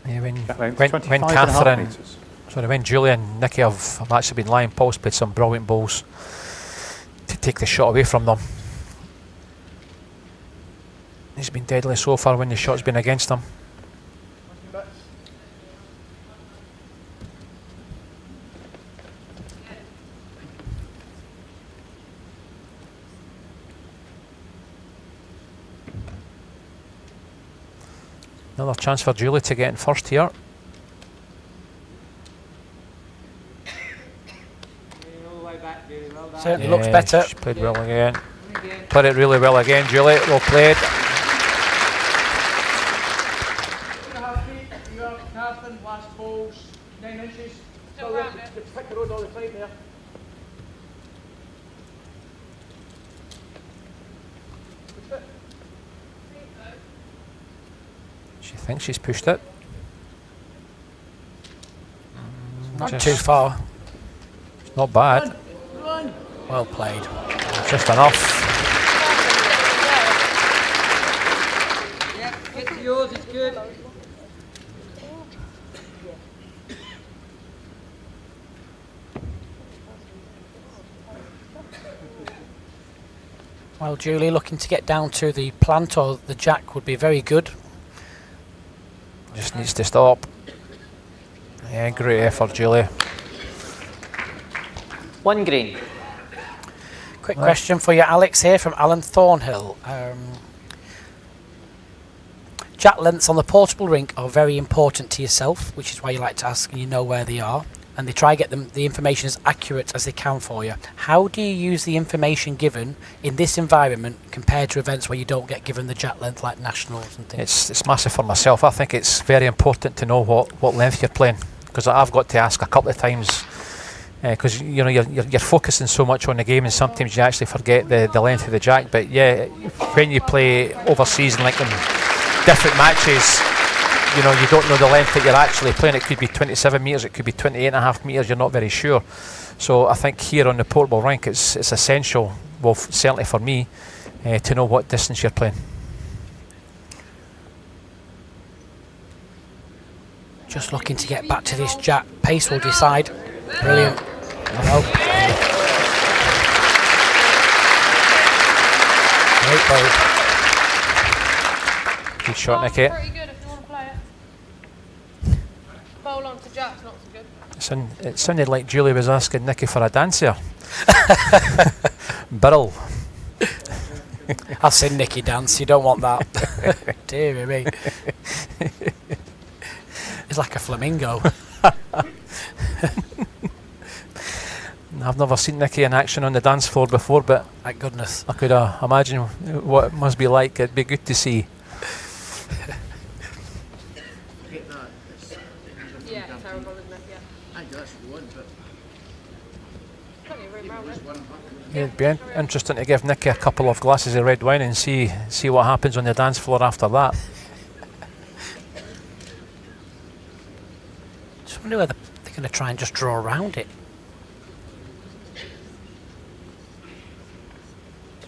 Yeah, when 25.5 Catherine, metres. sorry, when Julie and Nicky have actually been lying, Paul's played some brilliant balls to take the shot away from them. He's been deadly so far when the shot's been against him. Another chance for Julie to get in first here. Certainly looks better. She played well again. Played it really well again, Julie. Well played. 2.5 feet, you are Catherine, last balls, 9 inches. Still around it. You pick the road all the time there. She thinks she's pushed it. Not too far. It's not bad. Well played. Just enough. Yeah, get to yours, it's good. Well, Julie, looking to get down to the plant or the jack would be very good. Just needs to stop. Yeah, great effort, Julie. 1 green. Quick question for you, Alex, here from Alan Thornhill. Jack lengths on the portable rink are very important to yourself, which is why you like to ask and you know where they are. And they try to get the information as accurate as they can for you. How do you use the information given in this environment compared to events where you don't get given the jack length, like nationals and things? It's massive for myself. I think it's very important to know what length you're playing, because I've got to ask a couple of times, because you know you're focusing so much on the game, and sometimes you actually forget the length of the jack. But yeah, when you play overseas, like in different matches, you know, you don't know the length that you're actually playing. It could be 27 metres, it could be 28.5 metres, you're not very sure. So I think here on the portable rink it's essential, well certainly for me, to know what distance you're playing. Just looking to get back to this jack. Pace will decide. Brilliant. Oh. Great ball. Good shot, Nikki. Pretty good if you want to play it. Bowl on to Jack's not so good. It sounded like Julie was asking Nikki for a dance here. Birrell. I've seen Nikki dance, you don't want that. Dear me. It's like a flamingo. I've never seen Nikki in action on the dance floor before, but Thank goodness. I could imagine what it must be like. It'd be good to see. Yeah, terrible, isn't it? Yeah. I think that's one, but Plenty of room around it. Yeah, it'd be interesting to give Nikki a couple of glasses of red wine and see what happens on the dance floor after that. Just wonder whether they're going to try and just draw around it.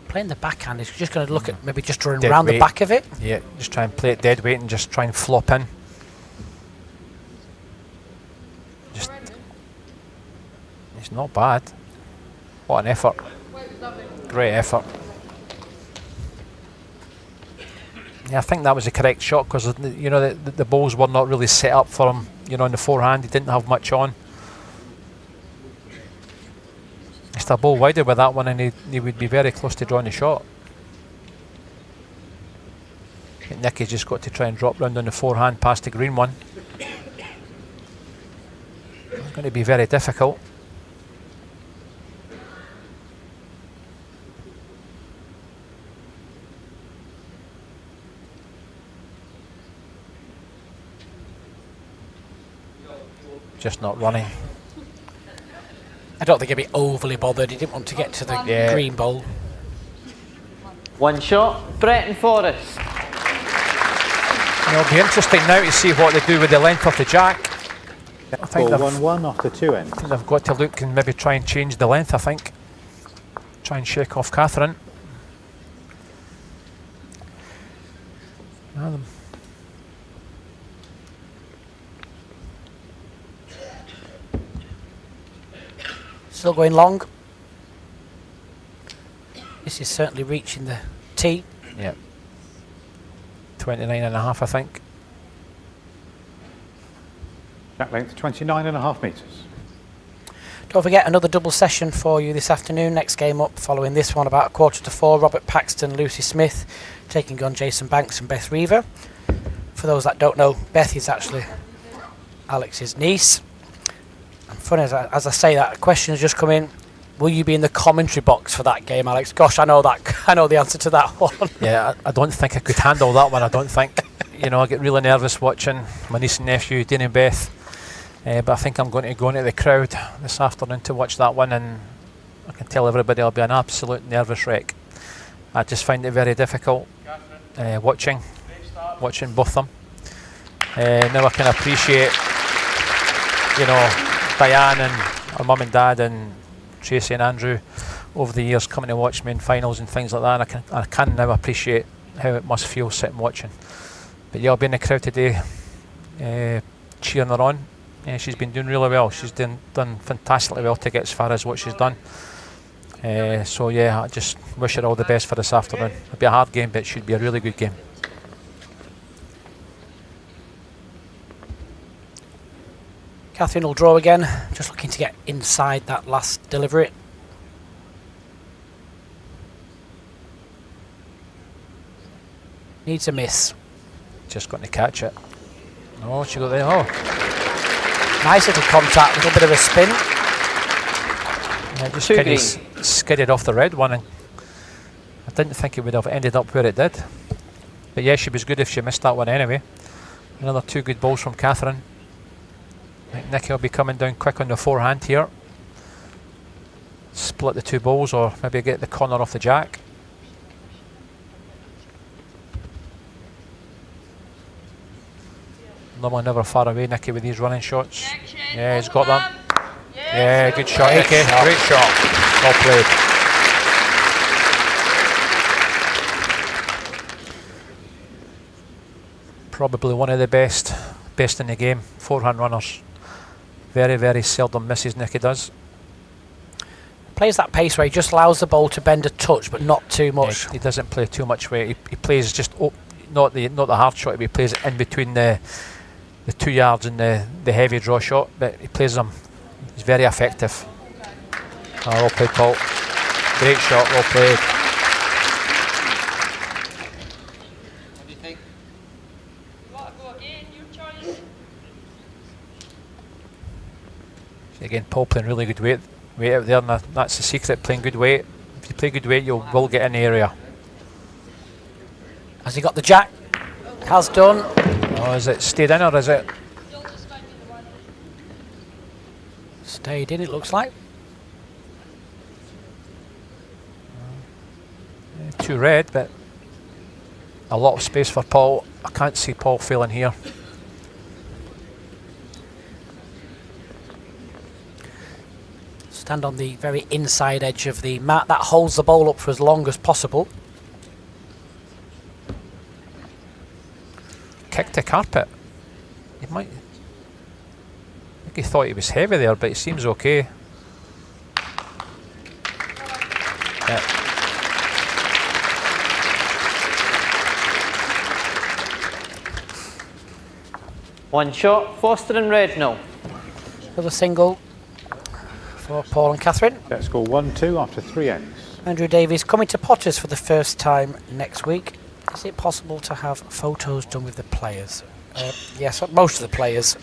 Playing the backhand is just going to look at maybe just drawing Dead around the weight. back of it. Yeah, just try and play it dead weight and just try and flop in. Just, it's not bad. What an effort. Great effort. Yeah, I think that was the correct shot, because you know the balls were not really set up for him. You know, in the forehand he didn't have much on. Just a ball wider with that one, and he would be very close to drawing the shot. I think Nicky's just got to try and drop round on the forehand past the green one. It's going to be very difficult. Just not running. I don't think he'd be overly bothered. He didn't want to get to the green bowl. 1 shot, Brett and Forrest. It'll be interesting now to see what they do with the length of the jack. I think Ball they've, 1-1 after 2 ends. I think they've got to look and maybe try and change the length, I think. Try and shake off Catherine. Still going long. This is certainly reaching the tee. Yeah. 29.5, I think. Jack length 29.5 metres. Don't forget another double session for you this afternoon. Next game up following this one about 3:45. Robert Paxton, Lucy Smith taking on Jason Banks and Beth Reaver. for those that don't know, Beth is actually Alex's niece. And funny as I say that, a question has just come in. Will you be in the commentary box for that game, Alex? Gosh, I know the answer to that one. Yeah, I don't think I could handle that one. I don't think. You know, I get really nervous watching my niece and nephew, Dean and Beth. But I think I'm going to go into the crowd this afternoon to watch that one, and I can tell everybody I'll be an absolute nervous wreck. I just find it very difficult watching both of them. Now I can appreciate, you know, Diane and her mum and dad and Tracy and Andrew over the years coming to watch me in finals and things like that, and I can now appreciate how it must feel sitting watching. But yeah, I'll be in the crowd today cheering her on. She's been doing really well. She's done fantastically well to get as far as what she's done. So yeah, I just wish her all the best for this afternoon. It'll be a hard game, but it should be a really good game. Catherine will draw again, just looking to get inside that last delivery. Needs a miss. Just got to catch it. Oh, she got there. Oh, nice little contact, a little bit of a spin. Yeah, just kind of skidded off the red one, and I didn't think it would have ended up where it did. But yeah, she was good if she missed that one anyway. Another 2 good balls from Catherine. I think Nikki will be coming down quick on the forehand here. Split the 2 balls, or maybe get the corner off the jack. Normally never far away, Nikki, with these running shots. Yeah, he's got them. Yeah, good shot, Nikki. Great shot. Well played. Probably one of the best in the game. Forehand runners. Very, very seldom misses, Nikki does. Plays that pace where he just allows the ball to bend a touch, but not too much. Yeah, he doesn't play too much weight. He plays just not the hard shot. He plays it in between the 2 yards and the heavy draw shot, but he plays them. He's very effective. Oh, well played, Paul. Great shot, well played. What do you think? You want to go again, your choice. See, again, Paul playing really good weight out there, and that's the secret, playing good weight. If you play good weight, you will get in the area. Has he got the jack? Has done. Oh, is it stayed in, or is it? Stayed in, it looks like. Too red, but a lot of space for Paul. I can't see Paul failing here. Stand on the very inside edge of the mat. That holds the ball up for as long as possible. Kicked the carpet. He might. I think he thought he was heavy there, but it seems okay. Yeah. One shot, Foster and Redknall. Another single for Paul and Catherine. Set score 1-2 after 3 ends. Andrew Davies coming to Potters for the first time next week. Is it possible to have photos done with the players? Yes, most of the players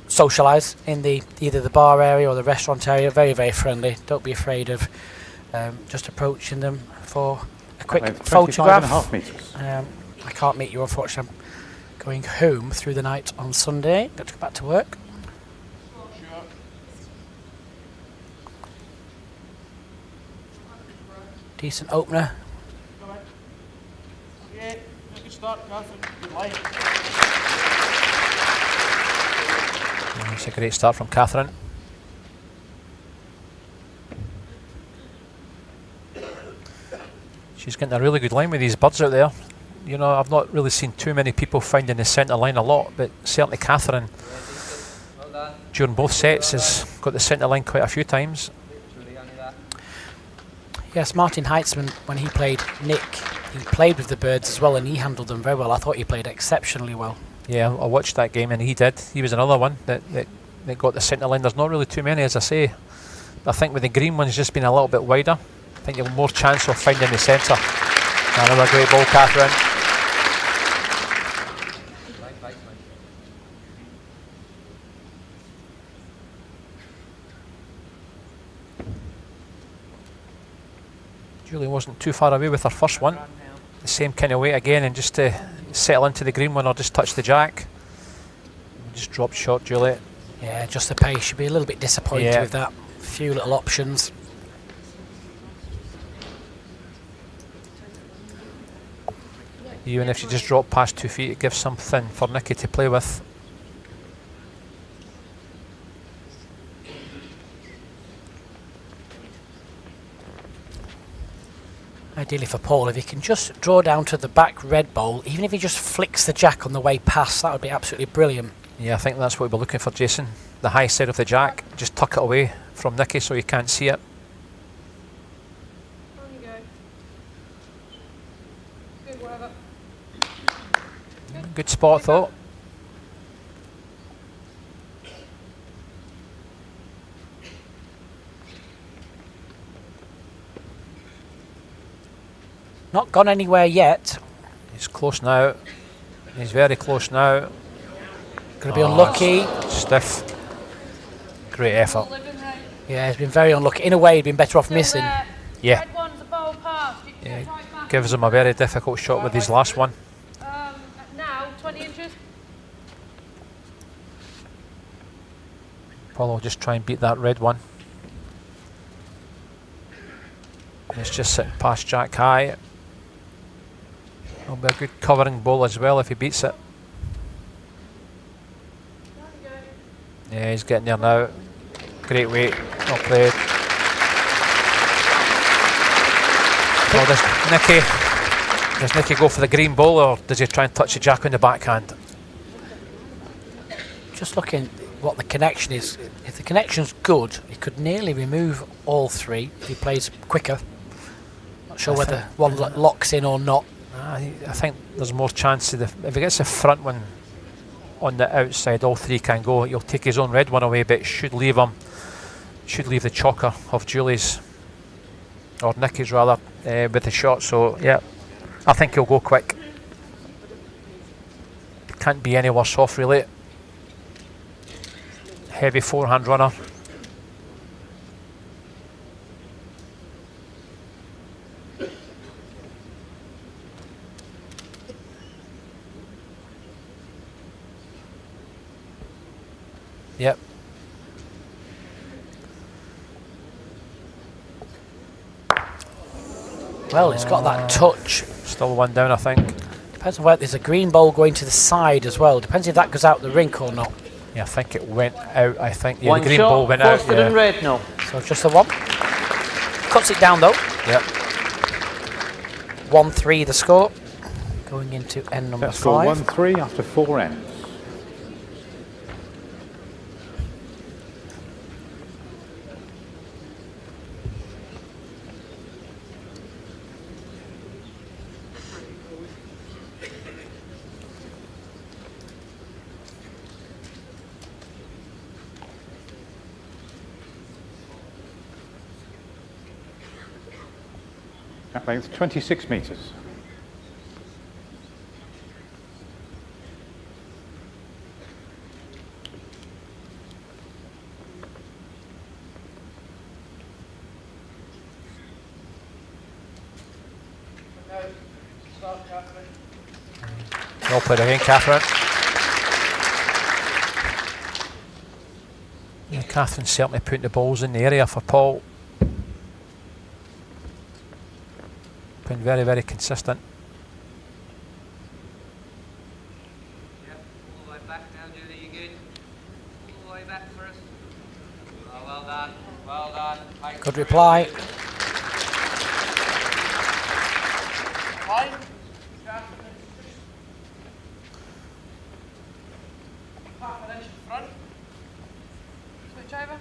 socialise in either the bar area or the restaurant area. Very, very friendly. Don't be afraid of just approaching them for a quick photograph. 25.5 metres. I can't meet you, unfortunately. I'm going home through the night on Sunday. Got to go back to work. Decent opener. Good start, Catherine. Good line. It's a great start from Catherine. She's getting a really good line with these birds out there. You know, I've not really seen too many people finding the centre line a lot, but certainly Catherine, during both sets, has got the centre line quite a few times. Yes, Martin Heitzman, when he played Nick, he played with the birds as well, and he handled them very well. I thought he played exceptionally well. Yeah, I watched that game, and he did. He was another one that got the centre line. There's not really too many, as I say. But I think with the green one's just been a little bit wider. I think you have more chance of finding the centre. Another great ball, Catherine. Julie wasn't too far away with her first one. The same kind of weight again, and just to settle into the green one or just touch the jack. Just dropped short, Julie. Yeah, just the pace. Should be a little bit disappointed with that. Few little options. Even if she just dropped past 2 feet, it gives something for Nikki to play with. Ideally for Paul, if he can just draw down to the back red bowl, even if he just flicks the jack on the way past, that would be absolutely brilliant. Yeah, I think that's what we're looking for, Jason. The high side of the jack, just tuck it away from Nikki so you can't see it. On you go. Good, whatever. Good spot, though. Not gone anywhere yet. He's close now. He's very close now. Going to be unlucky. Stiff. Great effort. Yeah, he's been very unlucky. In a way, he'd been better off missing. Yeah. Red one's a bowl pass. Yeah, gives him a very difficult shot with his last one. Now, 20 inches. Paul will just try and beat that red one. And it's just sitting past jack high. It'll be a good covering bowl as well if he beats it. Yeah, he's getting there now. Great weight, not played. Well, does Nikki go for the green bowl, or does he try and touch the jack on the backhand? Just looking what the connection is. If the connection's good, he could nearly remove all three if he plays quicker. Not sure whether one locks in or not. I think there's more chance of if he gets the front one on the outside, all three can go. He'll take his own red one away, but it should leave him. Should leave the choker of Julie's or Nikki's rather with the shot. So yeah, I think he'll go quick. Can't be any worse off really. Heavy forehand runner. Yep. Well, it's got that touch. Still one down, I think. Depends on whether there's a green ball going to the side as well. Depends if that goes out the rink or not. Yeah, I think it went out. I think One the green shot, ball went out. Foster and Redknapp. So just the one. Cuts it down though. Yep. 1-3 the score. Going into end number Set score 5. 1-3 after 4 ends. At length 26 metres. Well played again, Catherine. Yeah, Catherine's certainly putting the balls in the area for Paul. Been very, very consistent. Yep, all the way back now, Julie, you good? All the way back for us. Oh, well done, well done. Good reply. Half an inch in front. Switch over.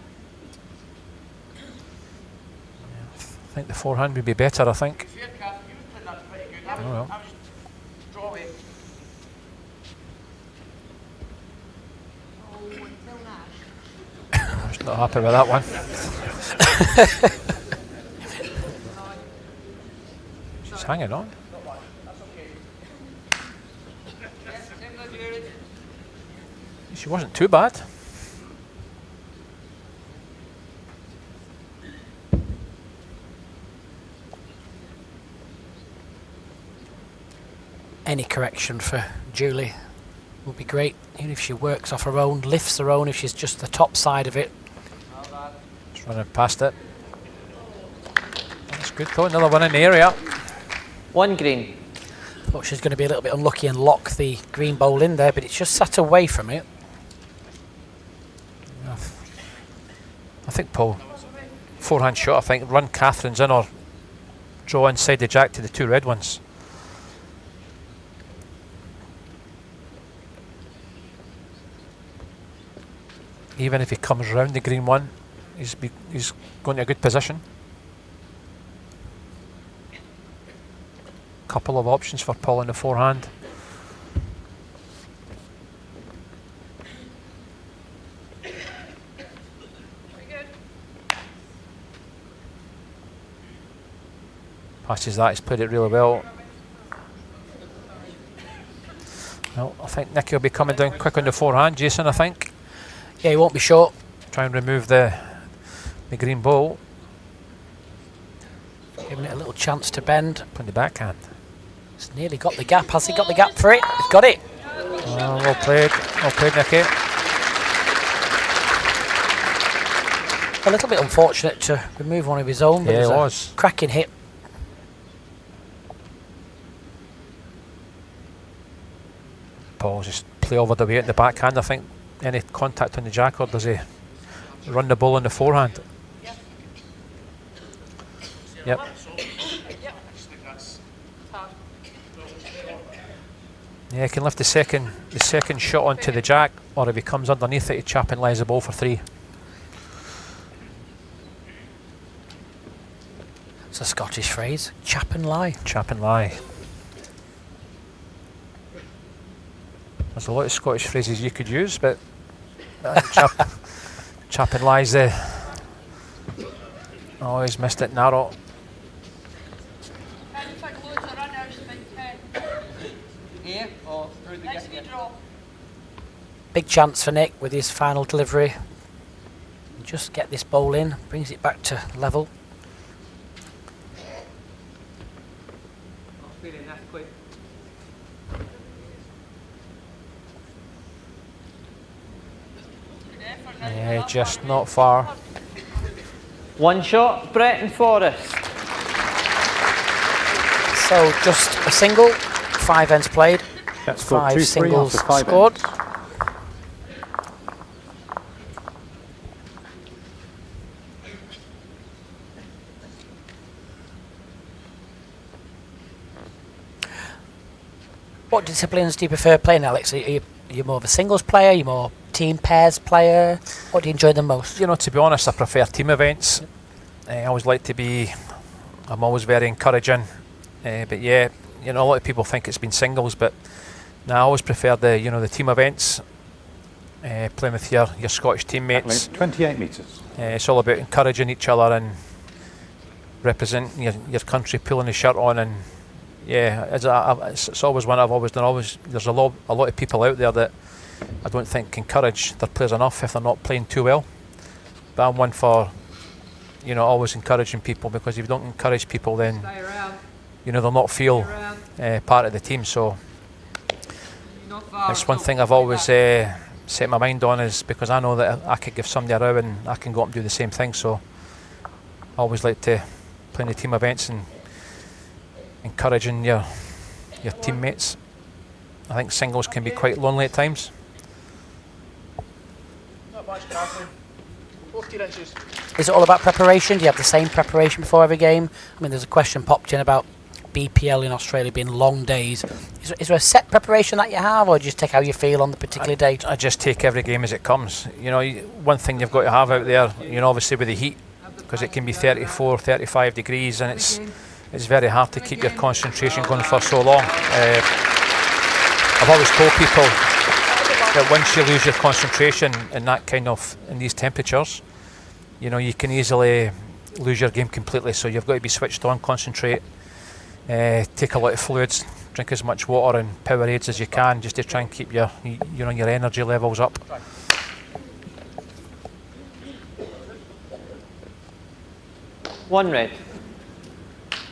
I think the forehand would be better, I think. You were putting that pretty good. I well. was draw away. I was not happy with that one. She's hanging on. She wasn't too bad. Any correction for Julie would be great, even if she works off her own, lifts her own, if she's just the top side of it. Just running past it. That's good though, another one in the area. 1 green. Thought she was going to be a little bit unlucky and lock the green bowl in there, but it's just sat away from it. I think Paul, forehand shot, I think, run Catherine's in or draw inside the jack to the 2 red ones. Even if he comes round the green one, he's going to a good position. Couple of options for Paul in the forehand. Passes that, he's played it really well. Well, I think Nicky will be coming down quick on the forehand, Jason, I think. Yeah, he won't be short. Try and remove the green ball. Giving it a little chance to bend. Put the backhand. It's nearly got the gap. Has he got the gap for it? He's got it. Oh, well played, Nicky. A little bit unfortunate to remove one of his own. Yeah, it was. Cracking hit. Paul just play over the way at the backhand. I think any contact on the jack, or does he run the ball on the forehand? Yep. Yeah, he can lift the second shot onto the jack, or if he comes underneath it, he chap and lies the ball for 3. It's a Scottish phrase. Chap and lie. Chap and lie. There's a lot of Scottish phrases you could use, but chap and lie's there. Always missed it narrow. Here or through the gap? Big chance for Nick with his final delivery. Just get this bowl in, brings it back to level. Feeling that quick. Yeah, just not far. 1 shot, Brett and Forrest. So just a single, 5 ends played. That's scored 5 2-3 singles after 5 scored. ends. What disciplines do you prefer playing, Alex? Are you more of a singles player? Are you more team pairs player? What do you enjoy the most? You know, to be honest, I prefer team events. I always like to be. I'm always very encouraging. But yeah, you know, a lot of people think it's been singles, but no, I always prefer the team events. Playing with your Scottish teammates. 28 metres. It's all about encouraging each other and representing your country, pulling the shirt on, and yeah, it's always one I've always done. There's a lot of people out there that I don't think encourage their players enough if they're not playing too well. But I'm one for, always encouraging people, because if you don't encourage people, then they'll not feel part of the team. So it's one thing I've always set my mind on, is because I know that I could give somebody a row and I can go up and do the same thing. So I always like to play in the team events and encouraging your teammates. I think singles can be quite lonely at times. Not much, Catherine. 14 inches. Is it all about preparation? Do you have the same preparation before every game? I mean, there's a question popped in about BPL in Australia being long days. Is there a set preparation that you have, or do you just take how you feel on the particular day? I just take every game as it comes. One thing you've got to have out there, obviously with the heat, because it can be 34, 35 degrees, and it's very hard to keep your concentration going for so long. I've always told people that once you lose your concentration in these temperatures, you can easily lose your game completely. So you've got to be switched on, concentrate, take a lot of fluids, drink as much water and Powerades as you can, just to try and keep your energy levels up. One red.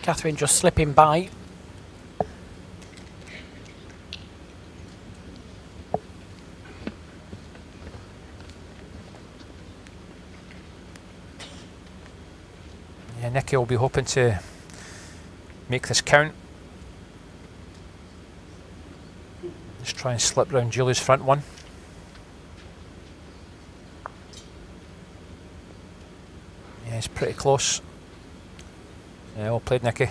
Catherine just slipping by. Yeah, Nicky will be hoping to make this count. Just try and slip round Julie's front one. Yeah, it's pretty close. Yeah, well played, Nicky.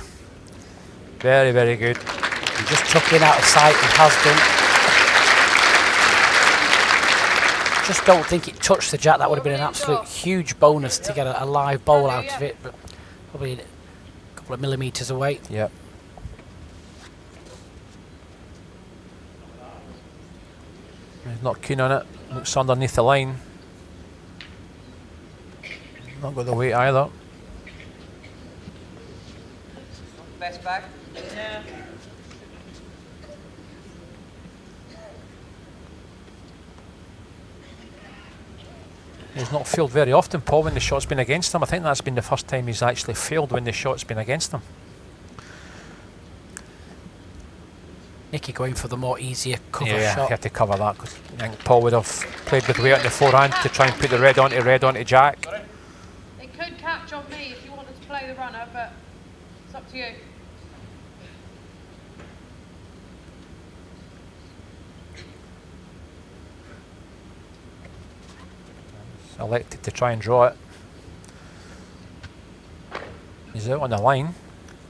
Very, very good. He just took in out of sight and has done. Just don't think it touched the jack. That would have been an absolute huge bonus to get a live bowl out of it, but probably a couple of millimetres away. Yep. He's not keen on it. Looks underneath the line. Not got the weight either. Best back. Yeah. He's not failed very often, Paul, when the shot's been against him. I think that's been the first time he's actually failed when the shot's been against him. Nicky going for the more easier cover Yeah, shot. he had to cover that because I think Paul would have played with weight on the forehand to try and put the red onto Jack. It could catch on me if you wanted to play the runner, but it's up to you. Elected to try and draw it. He's out on the line.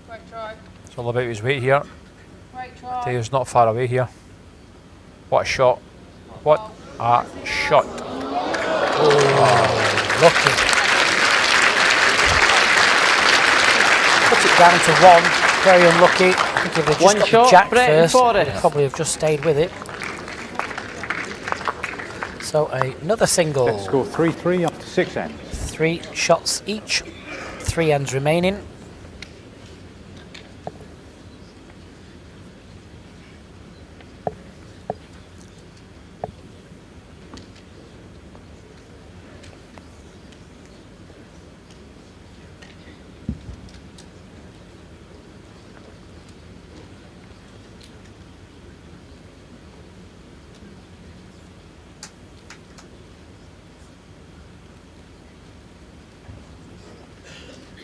Great try. It's all about his weight here. Great try. Taylor's not far away here. What a shot. What a shot. Oh, lucky. Put it down to one. Very unlucky. I think if they just One got shot, the jack Brett and first, Forrest. they'd probably have just stayed with it. So another single. Set score 3-3 after 6 ends. 3 shots each. 3 ends remaining.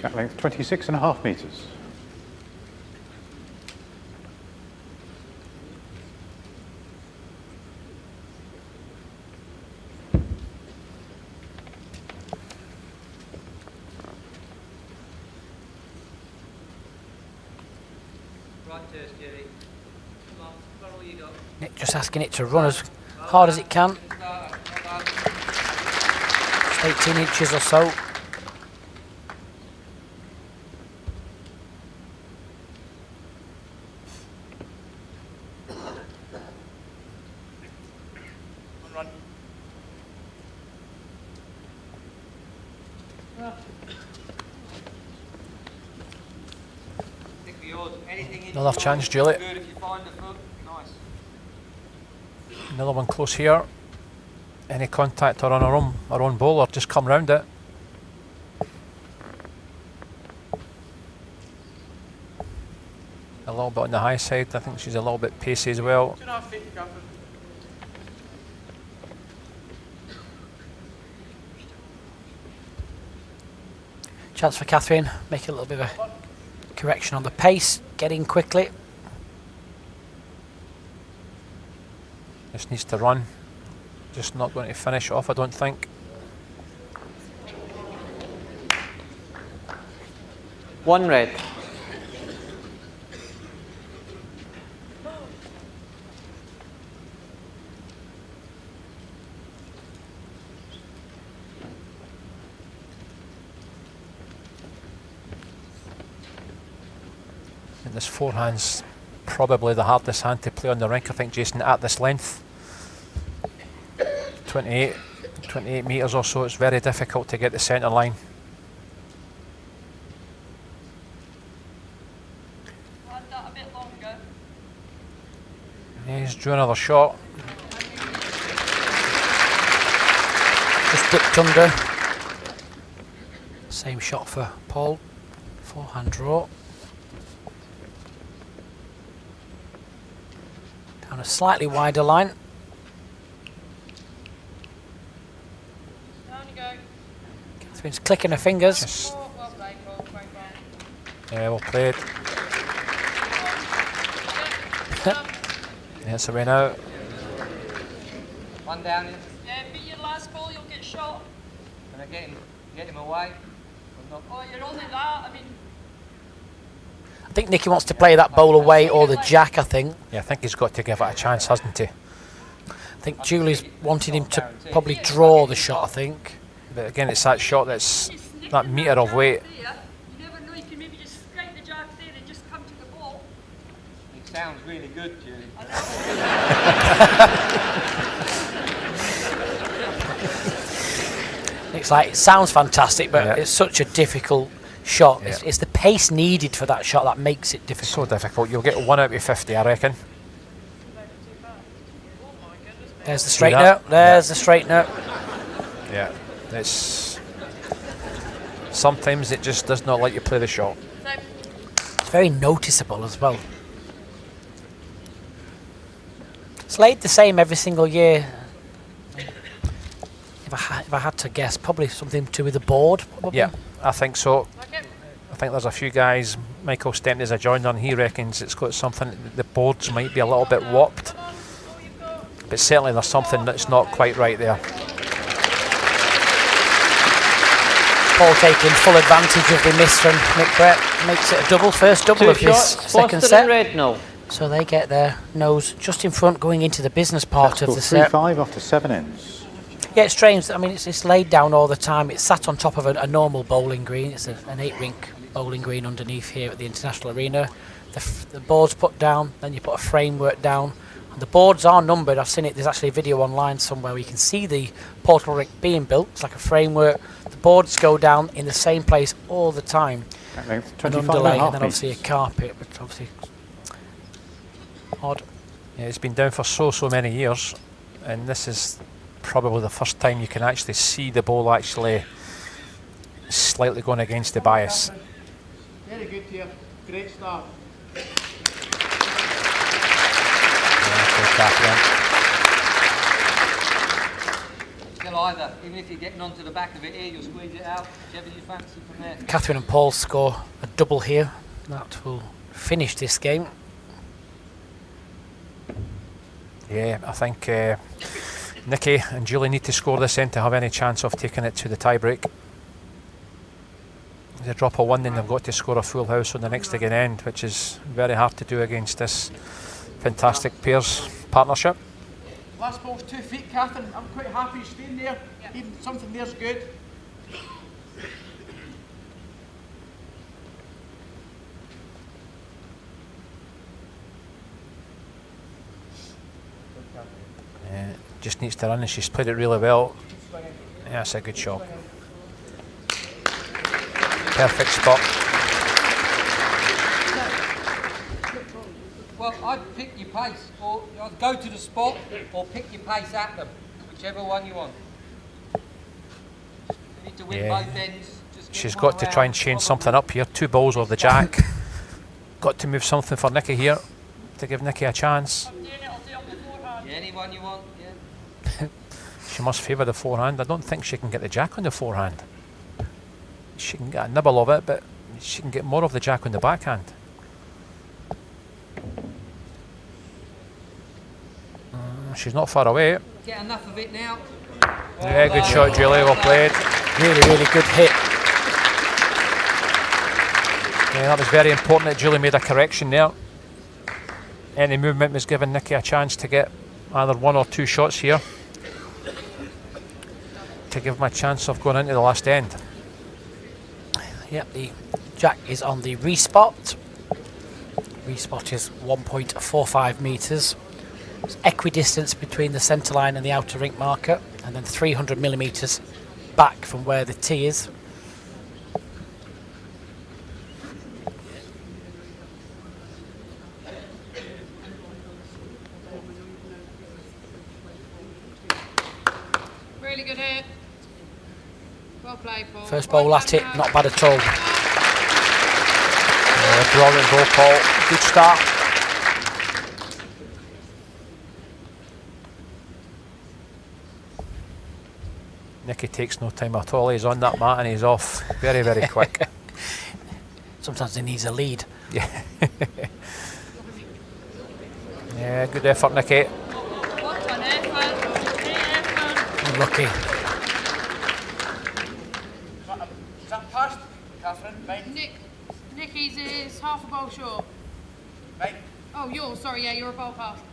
At length 26.5 metres. Right to us, Jerry. Come on, run all you got. Nick just asking it to run as hard as it can. Just 18 inches or so. Another chance, Julie. Good if you find the foot. Nice. Another one close here. Any contact or on our own bowler, just come round it. A little bit on the high side. I think she's a little bit pacey as well. 2.5 feet to cover. Chance for Catherine. Make a little bit of a correction on the pace. Get in quickly. Just needs to run. Just not going to finish off, I don't think. One red. And this forehand's probably the hardest hand to play on the rink, I think, Jason, at this length. 28 metres or so, it's very difficult to get the centre line. Had that a bit longer. Yeah, he's drew another shot. Just dipped under. Same shot for Paul. Forehand draw. Down a slightly wider line. Down you go. Catherine's clicking her fingers. Just Well played, Paul. Great Yeah, well played. Yes, away now. One down. Yeah, beat your last ball, you'll get shot. Can I get him away? Or not? Oh, you're only that. I mean, I think Nicky wants to play that bowl away or the jack, I think. Yeah, I think he's got to give it a chance, hasn't he? I think Julie's wanted him to probably draw the shot, I think. But again, it's that shot that's that metre of weight. you never know, you can maybe just strike the jack there and just come to the ball. It sounds really good, Julie. It's like, it sounds fantastic, but Yeah. it's such a difficult shot. Yeah. It's the pace needed for that shot that makes it So difficult. difficult. You'll get 1 out of 50, I reckon. There's the See straight that? note. There's the straight note. Yeah, it's sometimes it just does not let you play the shot. It's very noticeable as well. It's laid the same every single year. If I had to guess, probably something to do with the board. Probably. Yeah, I think so. I think there's a few guys. Michael Stent is a joined on. He reckons it's got something. The boards might be a little bit warped, but certainly there's something that's not quite right there. Paul taking full advantage of the miss from N.Brett. Makes it a double, first double 2 of his shots, second Foster set. and K.Rednall. So they get their nose just in front going into the business part of the set. 3-5 after 7 ends. Yeah, it's strange. I mean, it's laid down all the time. It's sat on top of a normal bowling green. It's an 8-rink bowling green underneath here at the International Arena. The board's put down, then you put a framework down. And the boards are numbered. I've seen it. There's actually a video online somewhere where you can see the portal rink being built. It's like a framework. The boards go down in the same place all the time. At length, An 25 underlay, and a half and then obviously a metres. carpet, but obviously odd. Yeah, it's been down for so many years, and this is probably the first time you can actually see the ball actually slightly going against the bias. Very good here. Great start. Still either. Even if you're getting onto the back of it here, you'll squeeze it out. Whichever you fancy from there. Catherine and Paul score a double here. That will finish this game. Yeah, I think Nicky and Julie need to score this end to have any chance of taking it to the tie-break. If they drop a 1, then they've got to score a full house on the next again end, which is very hard to do against this fantastic pairs partnership. Last ball's 2 feet, Catherine. I'm quite happy staying there. Even something there's good. Just needs to run, and she's played it really well. Yeah, that's a good shot. Perfect spot. Well, I'd pick your pace, or I'd go to the spot, or pick your pace at them, whichever one you want. You need to win Yeah. both ends. Just get She's one got to try and round, change probably. something up here. 2 balls over the jack. Got to move something for Nicky here to give Nicky a chance. Yeah, anyone you want, yeah. She must favour the forehand. I don't think she can get the jack on the forehand. She can get a nibble of it, but she can get more of the jack on the backhand. She's not far away. Get enough of it now. Yeah, good shot, Julie. Well played. Really, really good hit. Yeah, that was very important that Julie made a correction there. Any movement was giving Nicky a chance to get either 1 or 2 shots here to give him a chance of going into the last end. Yep, the jack is on the respot. Respot is 1.45 metres. It's equidistance between the centre line and the outer rink marker, and then 300 millimetres back from where the tee is. Really good hit. Well played, Paul. First bowl at it, not bad at all. Brilliant ball, Paul. Good start. Nicky takes no time at all. He's on that mat and he's off very, very quick. Sometimes he needs a lead. Yeah. Yeah, good effort, Nicky. What an effort. Great effort. Unlucky. Is that past, Catherine? Mate? Nicky's is half a ball short. Mate? Oh, yours. Sorry, yeah, you're a ball past.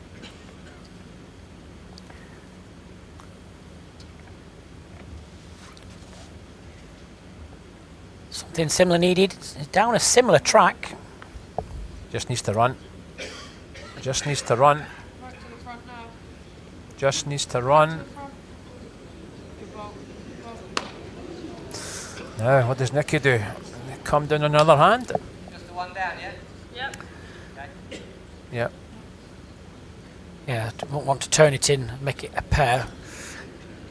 Something similar needed. Down a similar track. Just needs to run. Just needs to run. Right to the front now. Just needs to run. Good ball. Now, what does Nicky do? Come down on the other hand? Just the one down, yeah? Yep. Okay. Yep. Yeah, don't want to turn it in and make it a pair.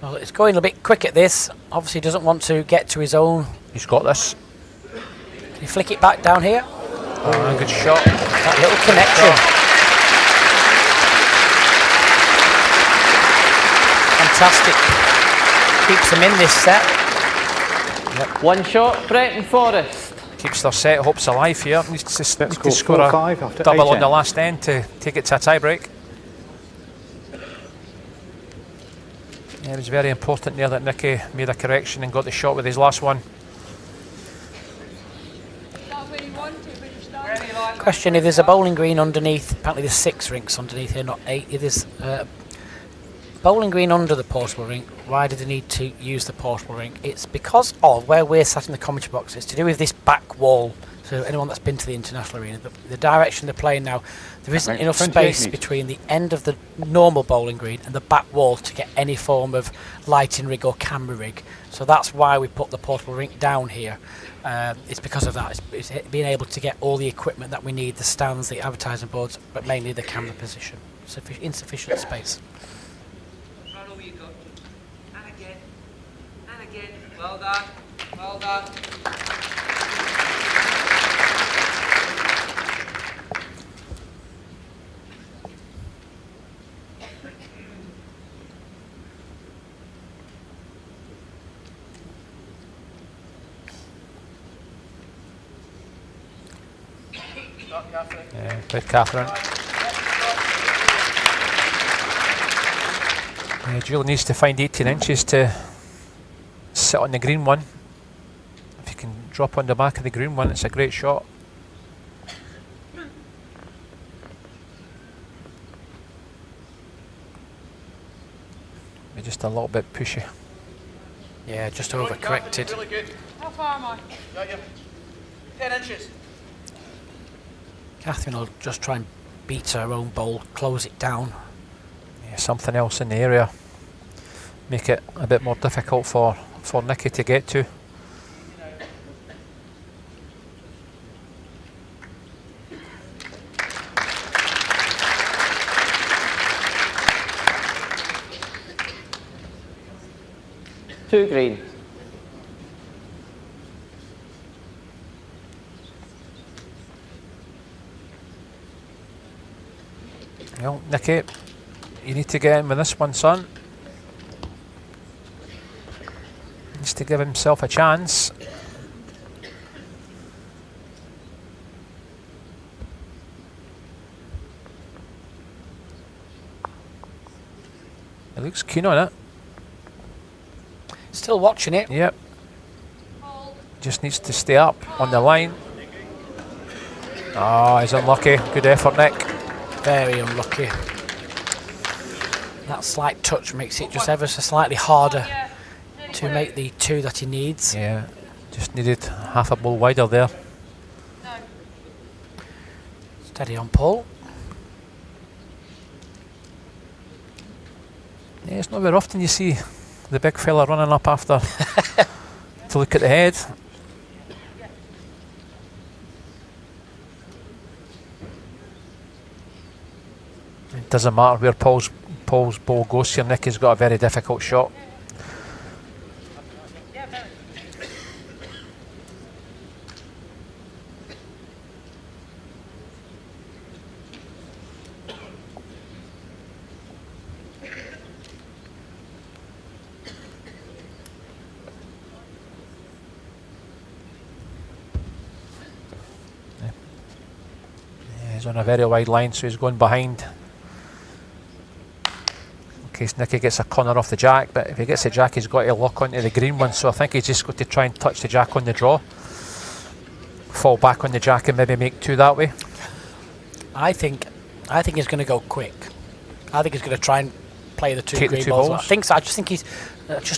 Well, it's going a bit quick at this. Obviously doesn't want to get to his own. He's got this. Can you flick it back down here? Oh, good shot. That little connection. Fantastic. Keeps them in this set. Yep. One shot, Brett and Forrest. Keeps their set hopes alive here. Needs to score score a 4-5 after double 8 on the ends. last end to take it to a tie break. Yeah, it was very important there that Nicky made a correction and got the shot with his last one. That's where you want to finish that. Question, if there's a bowling green underneath, apparently there's 6 rinks underneath here, not 8. If there's bowling green under the portable rink, why do they need to use the portable rink? It's because of where we're sat in the commentary box. It's to do with this back wall. So anyone that's been to the International Arena, the direction they're playing now, there isn't enough 28 space metres. between the end of the normal bowling green and the back wall to get any form of lighting rig or camera rig. So that's why we put the portable rink down here. It's because of that. It's being able to get all the equipment that we need, the stands, the advertising boards, but mainly the camera position. Insufficient space. Run over you go. And again. And again. Well done. Well done. Yeah, good Catherine. Yeah, Julie needs to find 18 inches to sit on the green one. If you can drop on the back of the green one, it's a great shot. Maybe just a little bit pushy. Yeah, just overcorrected. Really good. How far am I? Got you. 10 inches. Catherine will just try and beat her own bowl, close it down. Yeah, something else in the area. Make it a bit more difficult for Nicky to get to. Two green. Well, Nicky, you need to get in with this one, son. Needs to give himself a chance. He looks keen on it. Still watching it. Yep. Just needs to stay up on the line. Oh, he's unlucky. Good effort, Nick. Very unlucky. That slight touch makes it just ever so slightly harder to make the 2 that he needs. Yeah, just needed half a ball wider there. Steady on Paul. Yeah, it's not very often you see the big fella running up after to look at the head. It doesn't matter where Paul's ball goes here. Nicky's got a very difficult shot. He's on a very wide line, so he's going behind. In case Nicky gets a corner off the jack, but if he gets the jack, he's got to lock onto the green one, so I think he's just got to try and touch the jack on the draw. Fall back on the jack and maybe make 2 that way. I think he's going to go quick. I think he's going to try and play the Take green the 2 balls. balls. I just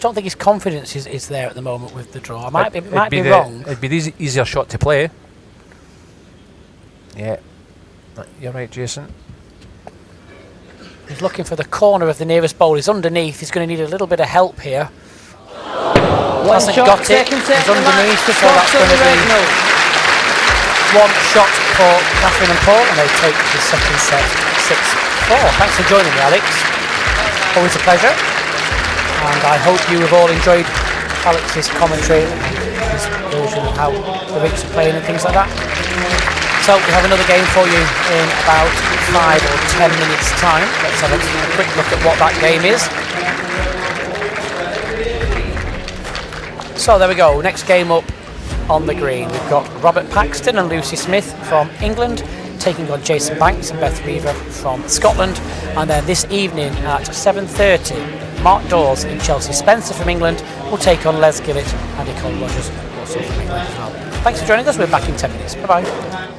don't think his confidence is there at the moment with the draw. I might be wrong. It'd be the easier shot to play. Yeah, you're right, Jason. He's looking for the corner of the nearest bowl. He's underneath. He's going to need a little bit of help here. Hasn't got it. He's underneath, so that's going to be 1 shot for Catherine and Paul, and they take the second set 6-4. Thanks for joining me, Alex. Always a pleasure. And I hope you have all enjoyed Alex's commentary and his version of how the Ricks are playing and things like that. So we have another game for you in about 5 or 10 minutes time. Let's have a quick look at what that game is. So there we go, next game up on the green. We've got Robert Paxton and Lucy Smith from England taking on Jason Banks and Beth Weaver from Scotland. And then this evening at 7:30, Mark Dawes and Chelsea Spencer from England will take on Les Gillett and Nicole Rogers, also from England as well. Thanks for joining us. We're back in 10 minutes. Bye-bye.